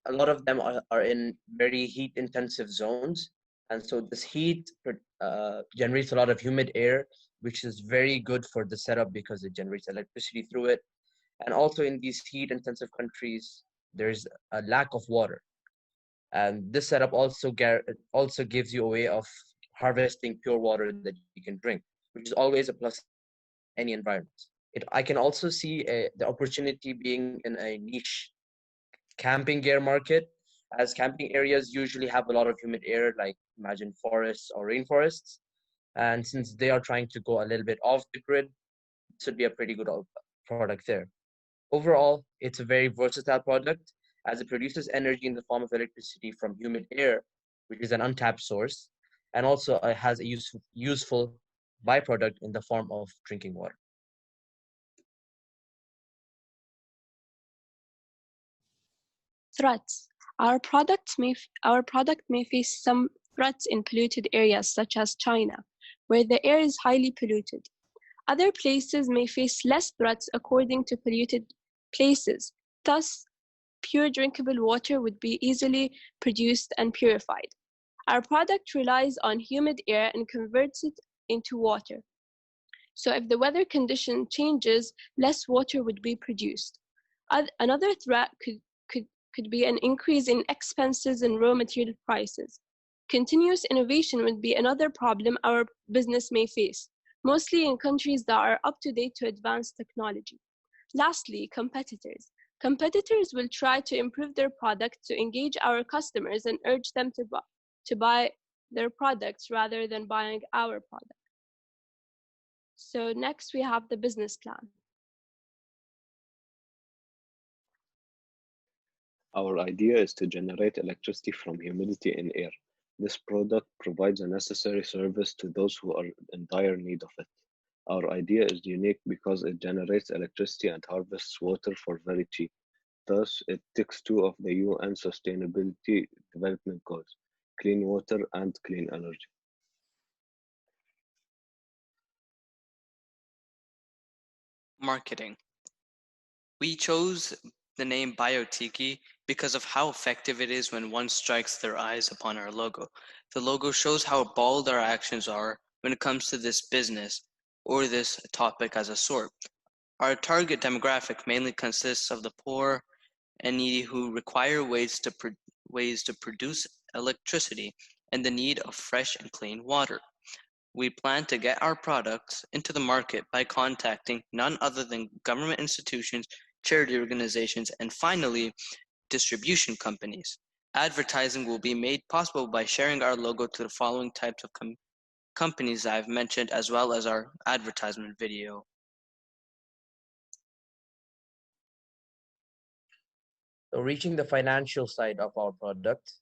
a lot of them are in very heat intensive zones. And so this heat generates a lot of humid air, which is very good for the setup because it generates electricity through it. And also in these heat intensive countries, there's a lack of water. And this setup also gives you a way of harvesting pure water that you can drink, which is always a plus in any environment. I can also see the opportunity being in a niche camping gear market, as camping areas usually have a lot of humid air, like imagine forests or rainforests. And since they are trying to go a little bit off the grid, this would be a pretty good product there. Overall, it's a very versatile product, as it produces energy in the form of electricity from humid air, which is an untapped source, and also it has a useful byproduct in the form of drinking water. Threats. Our product may face some threats in polluted areas such as China, where the air is highly polluted. Other places may face less threats according to polluted places. Thus, pure drinkable water would be easily produced and purified. Our product relies on humid air and converts it into water. So if the weather condition changes, less water would be produced. Another threat could be an increase in expenses and raw material prices. Continuous innovation would be another problem our business may face, mostly in countries that are up to date to advanced technology. Lastly, competitors. Competitors will try to improve their product to engage our customers and urge them to buy their products rather than buying our product. So next we have the business plan. Our idea is to generate electricity from humidity in air. This product provides a necessary service to those who are in dire need of it. Our idea is unique because it generates electricity and harvests water for very cheap. Thus, it ticks two of the UN Sustainability Development Goals, clean water and clean energy. Marketing. We chose the name Biotici because of how effective it is when one strikes their eyes upon our logo. The logo shows how bold our actions are when it comes to this business or this topic as a sort. Our target demographic mainly consists of the poor and needy who require ways to produce electricity and the need of fresh and clean water. We plan to get our products into the market by contacting none other than government institutions, charity organizations, and finally, distribution companies. Advertising will be made possible by sharing our logo to the following types of companies I've mentioned, as well as our advertisement video. So reaching the financial side of our product,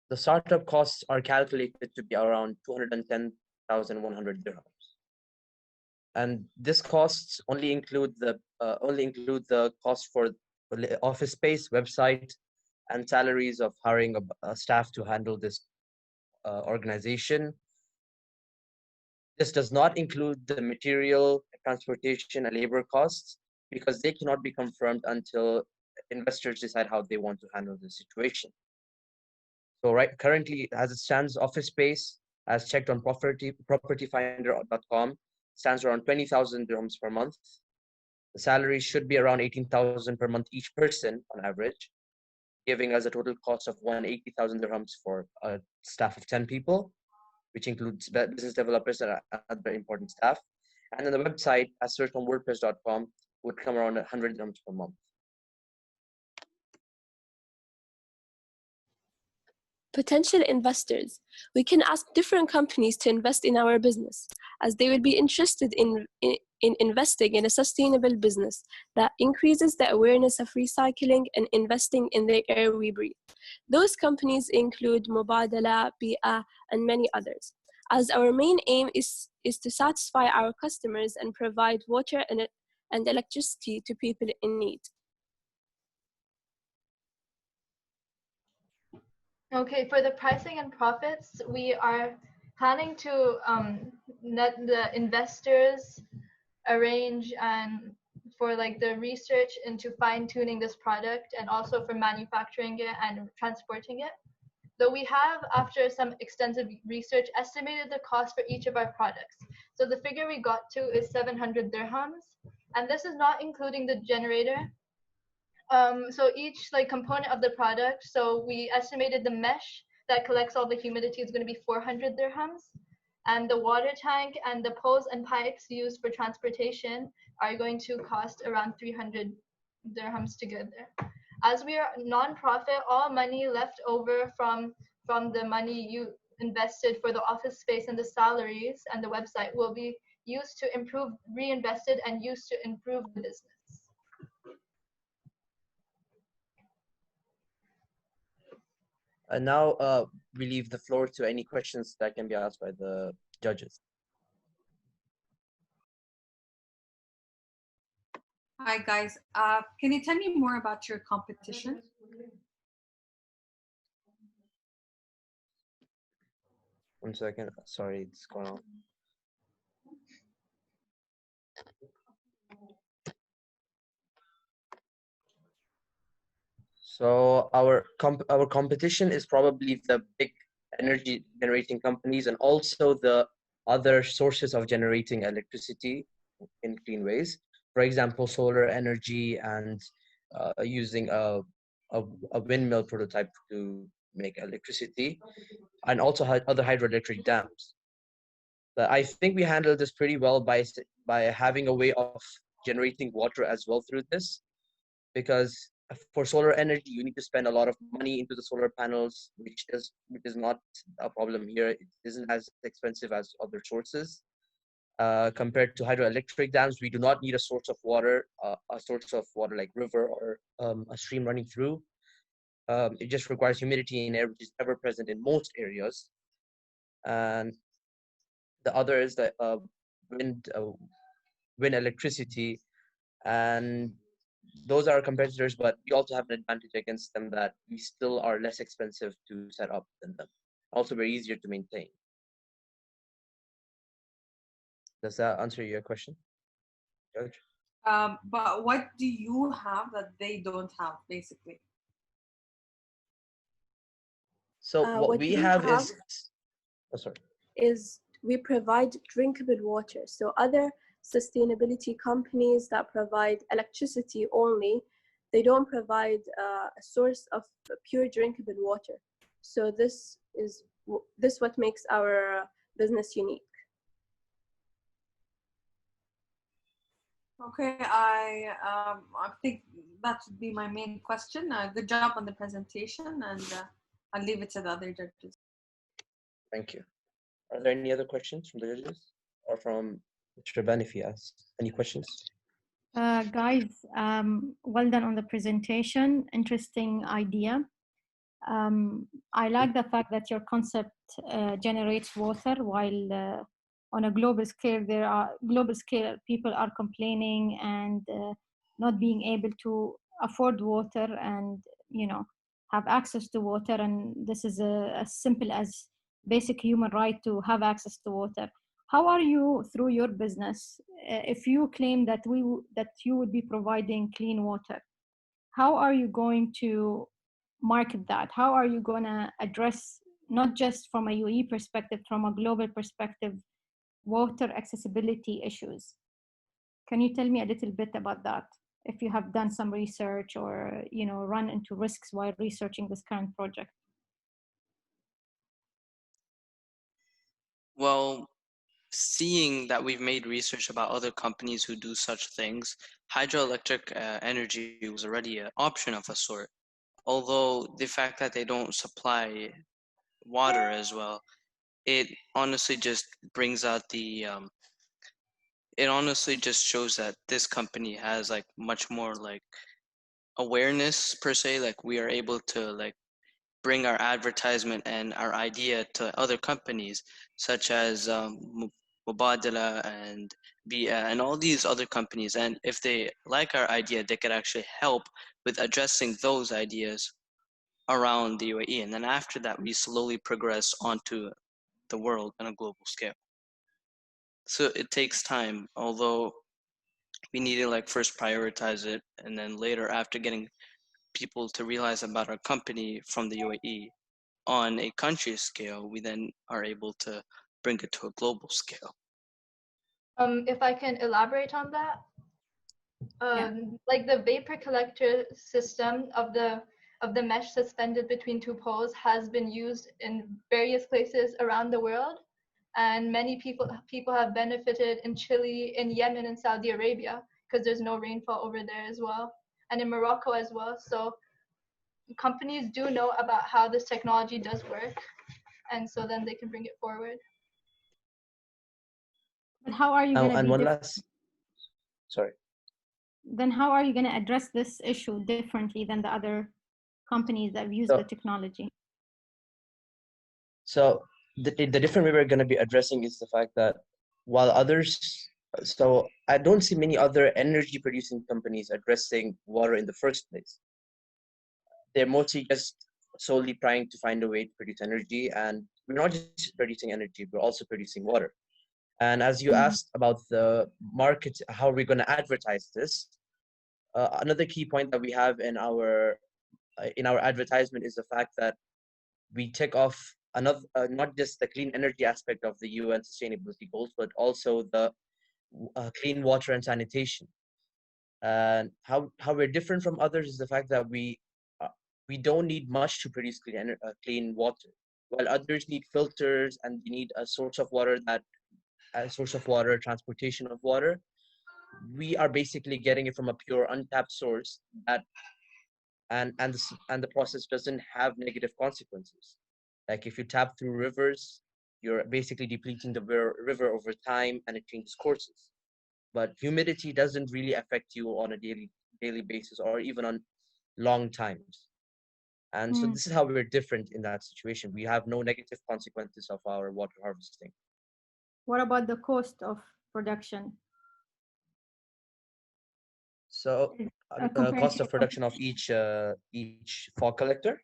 the startup costs are calculated to be around 210,100 dirhams. And this costs only include the cost for office space, website, and salaries of hiring a staff to handle this organization. This does not include the material, transportation, and labor costs because they cannot be confirmed until investors decide how they want to handle the situation. So currently, as it stands, office space, as checked on propertyfinder.com, stands around 20,000 dirhams per month. The salary should be around 18,000 per month each person on average, giving us a total cost of 180,000 dirhams for a staff of 10 people, which includes business developers and other important staff. And then the website, as searched on wordpress.com, would come around 100 dirhams per month. Potential investors. We can ask different companies to invest in our business, as they will be interested in investing in a sustainable business that increases the awareness of recycling and investing in the air we breathe. Those companies include Mubadala, Bi'a, and many others, as our main aim is to satisfy our customers and provide water and electricity to people in need. Okay, for the pricing and profits, we are planning to let the investors arrange and for like the research into fine-tuning this product and also for manufacturing it and transporting it. Though we have, after some extensive research, estimated the cost for each of our products. So the figure we got to is 700 dirhams, and this is not including the generator. So each like component of the product, so we estimated the mesh that collects all the humidity is going to be 400 dirhams, and the water tank and the poles and pipes used for transportation are going to cost around 300 dirhams together. As we are non-profit, all money left over from the money you invested for the office space and the salaries and the website will be used to reinvested and used to improve the business. And now we leave the floor to any questions that can be asked by the judges. Hi guys, can you tell me more about your competition? One second, sorry, it's going on. So our competition is probably the big energy generating companies and also the other sources of generating electricity in clean ways. For example, solar energy and using a windmill prototype to make electricity, and also other hydroelectric dams. But I think we handled this pretty well by having a way of generating water as well through this, because for solar energy, you need to spend a lot of money into the solar panels, which is not a problem here. It isn't as expensive as other sources. Compared to hydroelectric dams, we do not need a source of water like river or a stream running through. It just requires humidity in air, which is ever present in most areas. And the other is the wind electricity, and those are our competitors, but we also have an advantage against them that we still are less expensive to set up than them. Also, very easier to maintain. Does that answer your question, George? But what do you have that they don't have, basically? So what we have is, oh, sorry. Is we provide drinkable water. So other sustainability companies that provide electricity only, they don't provide a source of pure drinkable water. So this what makes our business unique. Okay, I think that would be my main question. Good job on the presentation, and I'll leave it to the other judges. Thank you. Are there any other questions from the judges or from Mr. Ben if he has any questions? Guys, well done on the presentation. Interesting idea. I like the fact that your concept generates water while on a global scale, people are complaining and not being able to afford water and, have access to water. And this is as simple as basic human right to have access to water. How are you, through your business, if you claim that you would be providing clean water, how are you going to market that? How are you going to address, not just from a UAE perspective, from a global perspective, water accessibility issues? Can you tell me a little bit about that? If you have done some research or, run into risks while researching this current project? Well, seeing that we've made research about other companies who do such things, hydroelectric energy was already an option of a sort. Although the fact that they don't supply water as well, it honestly just brings out the it honestly just shows that this company has like much more like awareness per se. Like we are able to like bring our advertisement and our idea to other companies such as Mubadala and Bia and all these other companies, and if they like our idea, they could actually help with addressing those ideas around the UAE, and then after that we slowly progress onto the world on a global scale. So it takes time, although we need to like first prioritize it, and then later, after getting people to realize about our company from the UAE on a country scale, we then are able to bring it to a global scale. If I can elaborate on that, like the vapor collector system of the mesh suspended between two poles has been used in various places around the world, and many people have benefited in Chile, in Yemen, and Saudi Arabia, because there's no rainfall over there as well, and in Morocco as well. So companies do know about how this technology does work, and so then they can bring it forward. But how are you going to and one last, sorry. Then how are you going to address this issue differently than the other companies that have used the technology? So the different way we're going to be addressing is the fact that while others, so I don't see many other energy producing companies addressing water in the first place. They're mostly just solely trying to find a way to produce energy, and we're not just producing energy, we're also producing water. And as you asked about the market, how are we going to advertise this? Another key point that we have in our advertisement is the fact that we tick off another, not just the clean energy aspect of the UN sustainability goals, but also the clean water and sanitation. And how we're different from others is the fact that we don't need much to produce clean water, while others need filters and they need a source of water, transportation of water. We are basically getting it from a pure untapped source that and the process doesn't have negative consequences. Like if you tap through rivers, you're basically depleting the river over time and it changes courses. But humidity doesn't really affect you on a daily basis or even on long times. And so this is how we're different in that situation. We have no negative consequences of our water harvesting. What about the cost of production? So comparing cost of production of each fog collector?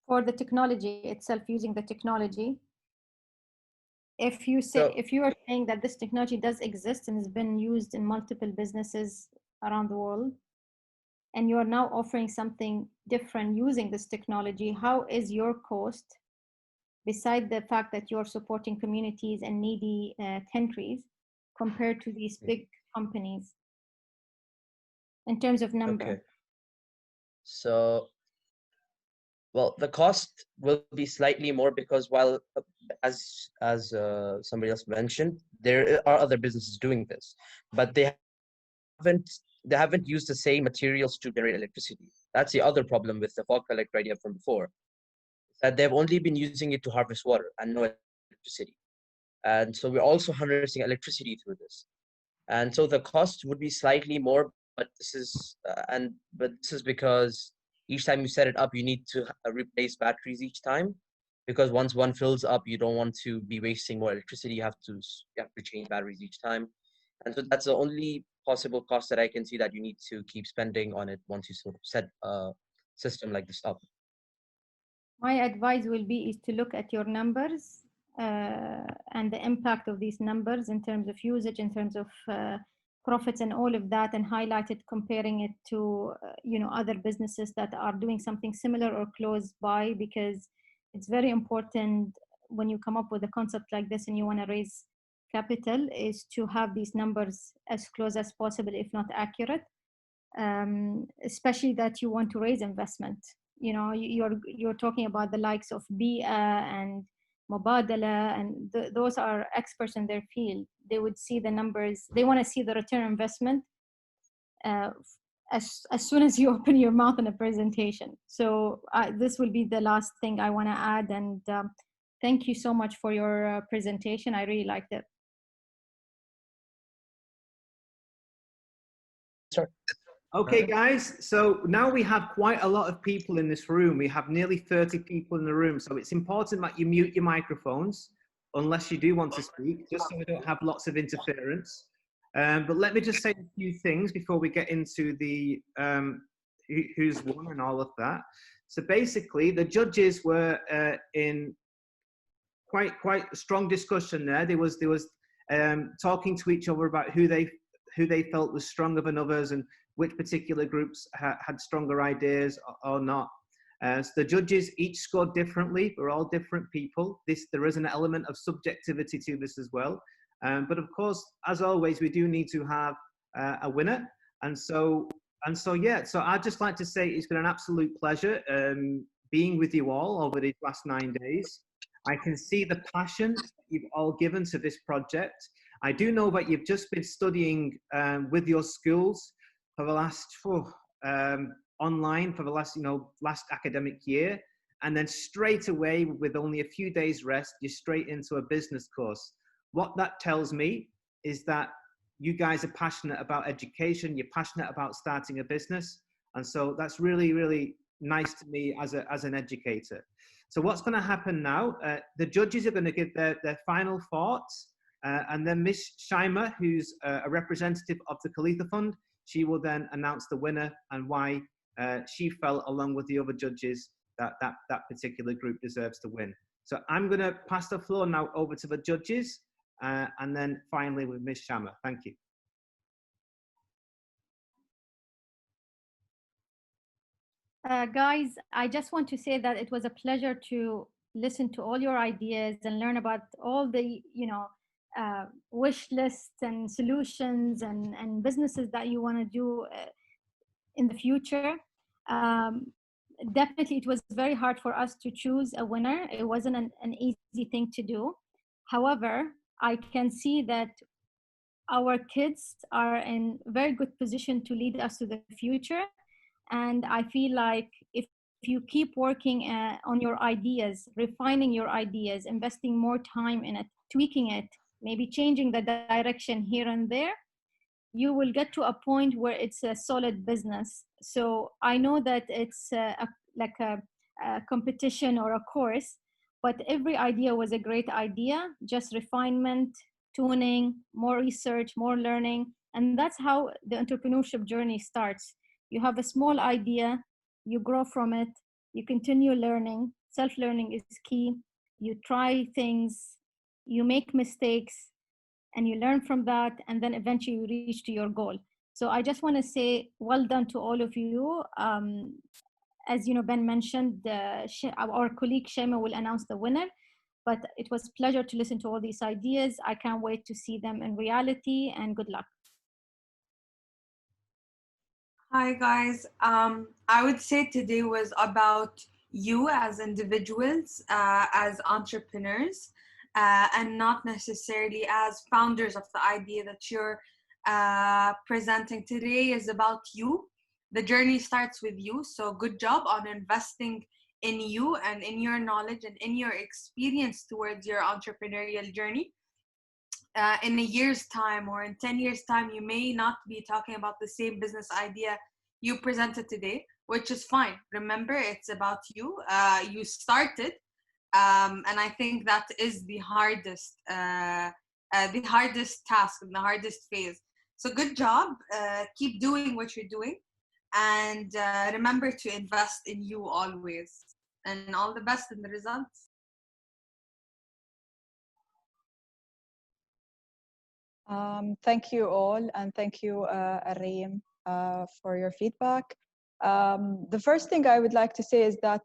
for the technology itself, using the technology. If you say, if you are saying that this technology does exist and has been used in multiple businesses around the world, and you are now offering something different using this technology, how is your cost, beside the fact that you're supporting communities and needy countries, compared to these big companies in terms of number? Okay. So, well, the cost will be slightly more because while, as somebody else mentioned, there are other businesses doing this, but haven't they haven't used the same materials to generate electricity. That's the other problem with the fog collector idea from before, that they've only been using it to harvest water and no electricity. And so we're also harnessing electricity through this. And so the cost would be slightly more, but this is because each time you set it up, you need to replace batteries each time, because once one fills up, you don't want to be wasting more electricity. You have to change batteries each time. And so that's the only possible cost that I can see that you need to keep spending on it once you sort of set a system like this up. My advice will be is to look at your numbers and the impact of these numbers in terms of usage, in terms of profits and all of that, and highlight it, comparing it to other businesses that are doing something similar or close by, because it's very important when you come up with a concept like this and you want to raise capital, is to have these numbers as close as possible, if not accurate, especially that you want to raise investment. You're talking about the likes of BIA and Mubadala, and those are experts in their field. They would see the numbers. They want to see the return on investment as soon as you open your mouth in a presentation. So this will be the last thing I want to add. And thank you so much for your presentation. I really liked it. Sure. Okay, guys, so now we have quite a lot of people in this room. We have nearly 30 people in the room, so it's important that you mute your microphones unless you do want to speak, just so we don't have lots of interference. But let me just say a few things before we get into the who's won and all of that. So basically, the judges were in quite strong discussion there. There was talking to each other about who they felt was stronger than others and which particular groups had stronger ideas or not. So the judges each scored differently. We're all different people. There is an element of subjectivity to this as well. But of course, as always, we do need to have a winner. And so yeah, so I'd just like to say it's been an absolute pleasure being with you all over these last 9 days. I can see the passion you've all given to this project. I do know that you've just been studying with your schools for the last online for the last academic year, and then straight away, with only a few days rest, you're straight into a business course. What that tells me is that you guys are passionate about education, you're passionate about starting a business, and so that's really, really nice to me as an educator. So what's going to happen now, the judges are going to give their final thoughts, and then Miss Shaima, who's a representative of the Khalifa Fund, she will then announce the winner and why she felt, along with the other judges, that particular group deserves to win. So I'm going to pass the floor now over to the judges, and then finally with Ms. Shaima. Thank you. Guys, I just want to say that it was a pleasure to listen to all your ideas and learn about all the wish lists and solutions and businesses that you want to do in the future. Definitely, it was very hard for us to choose a winner. It wasn't an easy thing to do. However, I can see that our kids are in very good position to lead us to the future. And I feel like if you keep working on your ideas, refining your ideas, investing more time in it, tweaking it, maybe changing the direction here and there, you will get to a point where it's a solid business. So I know that it's like a competition or a course, but every idea was a great idea, just refinement, tuning, more research, more learning, And that's how the entrepreneurship journey starts. You have a small idea, you grow from it, you continue learning. Self-learning is key. You try things, you make mistakes, and you learn from that, and then eventually you reach to your goal. So I just want to say well done to all of you. As you know, Ben mentioned, our colleague Shema will announce the winner, but it was a pleasure to listen to all these ideas. I can't wait to see them in reality, and good luck. Hi guys. I would say today was about you as individuals, as entrepreneurs, and not necessarily as founders of the idea that you're presenting. Today is about you. The journey starts with you. So good job on investing in you and in your knowledge and in your experience towards your entrepreneurial journey. In a year's time or in 10 years' time, you may not be talking about the same business idea you presented today, which is fine. Remember, it's about you. You started, and I think that is the hardest task and the hardest phase. So good job. Keep doing what you're doing, and remember to invest in you always. And all the best in the results. Thank you all, and thank you, Areem, for your feedback. The first thing I would like to say is that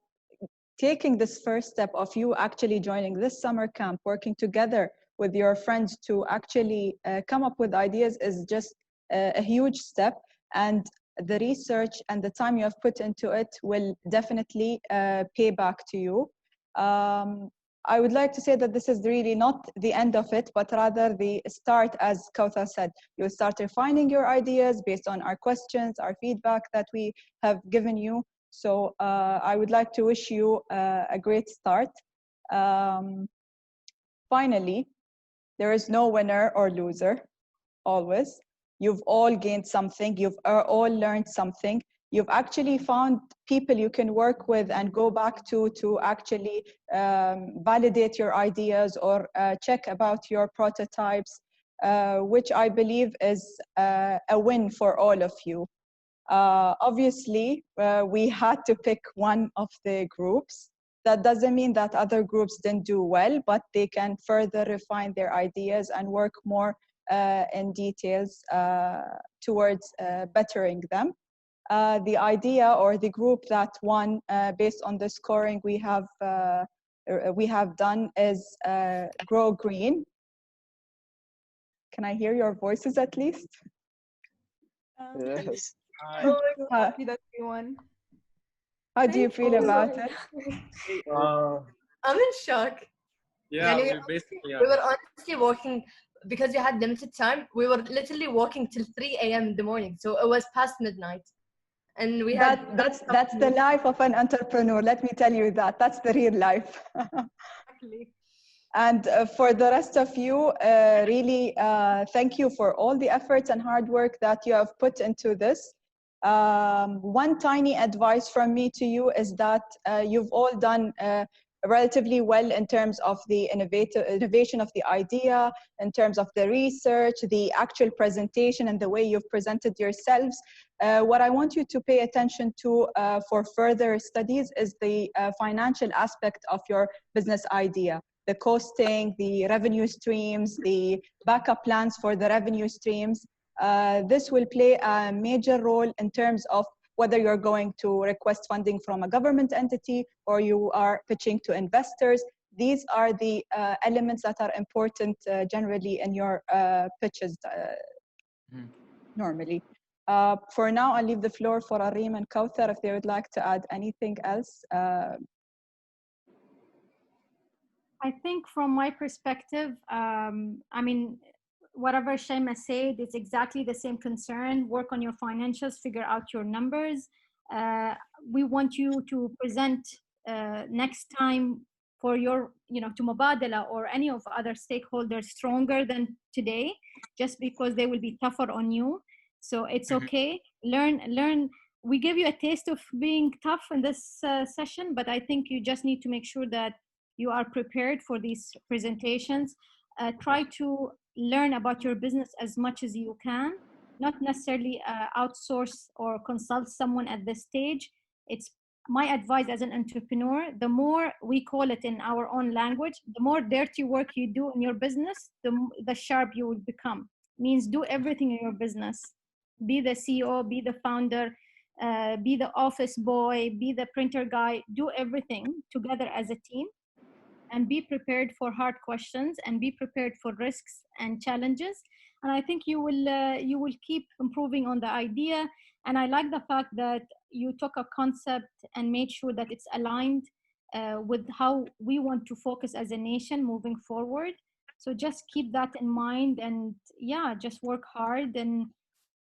taking this first step of you actually joining this summer camp, working together with your friends to actually come up with ideas is just a huge step. And the research and the time you have put into it will definitely pay back to you. I would like to say that this is really not the end of it, but rather the start, as Kauthar said. You'll start refining your ideas based on our questions, our feedback that we have given you. So I would like to wish you a great start. Finally, there is no winner or loser, always. You've all gained something, you've all learned something. You've actually found people you can work with and go back to actually validate your ideas or check about your prototypes, which I believe is a win for all of you. Obviously, we had to pick one of the groups. That doesn't mean that other groups didn't do well, but they can further refine their ideas and work more in details towards bettering them. The idea or the group that won based on the scoring we have done is Grow Green. Can I hear your voices at least? Yes. Oh, I'm so happy that we won. How do you feel about it? I'm in shock. Yeah, Yani we basically we were honestly walking because we had limited time. We were literally walking till 3 a.m. in the morning, so it was past midnight, and we had that's the life of an entrepreneur. Let me tell you that that's the real life. Exactly. And for the rest of you, really thank you for all the efforts and hard work that you have put into this. One tiny advice from me to you is that you've all done relatively well in terms of the innovation of the idea, in terms of the research, the actual presentation, and the way you've presented yourselves. What I want you to pay attention to for further studies is the financial aspect of your business idea. The costing, the revenue streams, the backup plans for the revenue streams. This will play a major role in terms of whether you're going to request funding from a government entity or you are pitching to investors. These are the elements that are important generally in your pitches normally. For now, I'll leave the floor for Areem and Kauthar if they would like to add anything else. I think from my perspective, I mean, whatever Shema said, it's exactly the same concern. Work on your financials, figure out your numbers. We want you to present next time for your, to Mubadala or any of other stakeholders stronger than today, just because they will be tougher on you. So it's okay. Learn. We give you a taste of being tough in this session, but I think you just need to make sure that you are prepared for these presentations. Try to learn about your business as much as you can. not necessarily outsource or consult someone at this stage. It's my advice as an entrepreneur, the more we call it in our own language, the more dirty work you do in your business, the sharp you will become. Means do everything in your business. Be the CEO, be the founder, be the office boy, be the printer guy, do everything together as a team, and be prepared for hard questions and be prepared for risks and challenges. And I think you will keep improving on the idea. And I like the fact that you took a concept and made sure that it's aligned with how we want to focus as a nation moving forward. So just keep that in mind, and yeah, just work hard and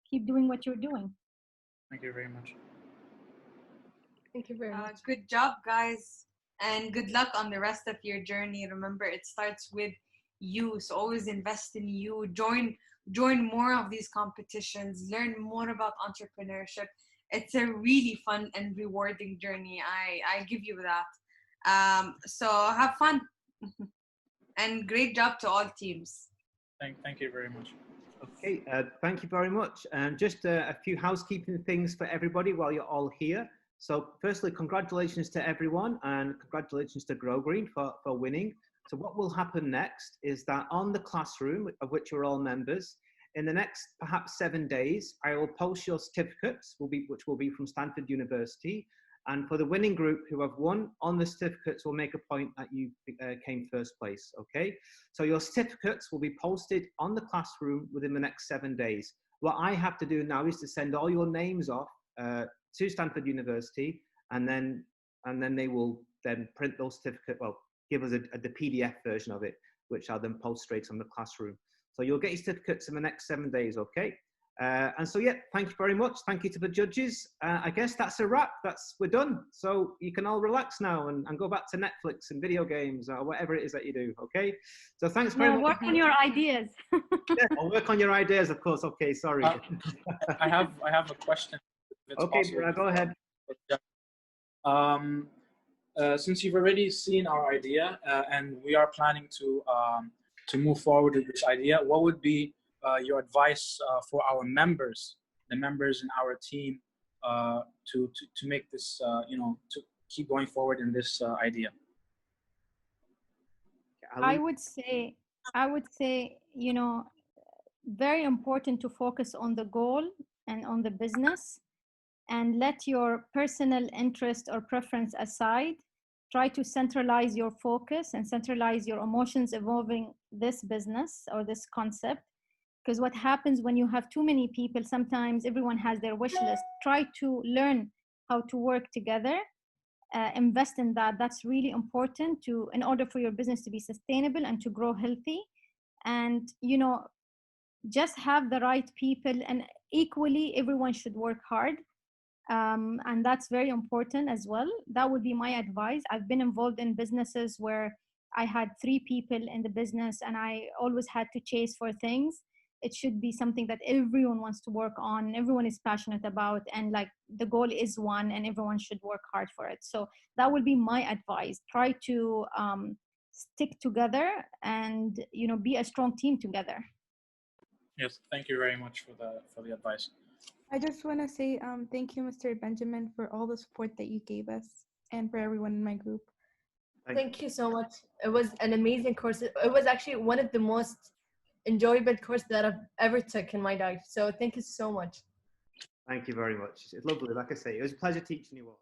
keep doing what you're doing. Thank you very much. Thank you very much. Good job, guys. And good luck on the rest of your journey. Remember, it starts with you. So always invest in you. Join more of these competitions. Learn more about entrepreneurship. It's a really fun and rewarding journey. I give you that. So have fun. And great job to all teams. Thank you very much. Okay, thank you very much. Just a few housekeeping things for everybody while you're all here. So firstly, congratulations to everyone, and congratulations to Grow Green for winning. So what will happen next is that on the classroom, of which you're all members, in the next perhaps 7 days, I will post your certificates, which will be from Stanford University. And for the winning group who have won, on the certificates, we'll make a point that you came first place, okay? So your certificates will be posted on the classroom within the next 7 days. What I have to do now is to send all your names off to Stanford University, and then they will then print those certificates, well, give us the PDF version of it, which I'll then post straight on the classroom. So you'll get your certificates in the next 7 days, okay? And so, yeah, thank you very much. Thank you to the judges. I guess that's a wrap. We're done. So you can all relax now and go back to Netflix and video games or whatever it is that you do, okay? So thanks very much. Work on your ideas. Yeah, I'll work on your ideas, of course. Okay, sorry. I have a question. Okay, go ahead. Since you've already seen our idea and we are planning to move forward with this idea, what would be your advice for our members, the members in our team, to make this, to keep going forward in this idea? I would say, very important to focus on the goal and on the business, and let your personal interest or preference aside. Try to centralize your focus and centralize your emotions involving this business or this concept. Because what happens when you have too many people, sometimes everyone has their wish list. Try to learn how to work together, invest in that. That's really important in order for your business to be sustainable and to grow healthy. And, just have the right people, and equally, everyone should work hard. And that's very important as well. That would be my advice. I've been involved in businesses where I had 3 people in the business and I always had to chase for things. It should be something that everyone wants to work on, everyone is passionate about, and like the goal is one and everyone should work hard for it. So that would be my advice. Try to stick together and be a strong team together. Yes, thank you very much for the advice. I just want to say thank you, Mr. Benjamin, for all the support that you gave us and for everyone in my group. Thank you so much. It was an amazing course. It was actually one of the most enjoyable courses that I've ever took in my life. So thank you so much. Thank you very much. It's lovely. Like I say, it was a pleasure teaching you all.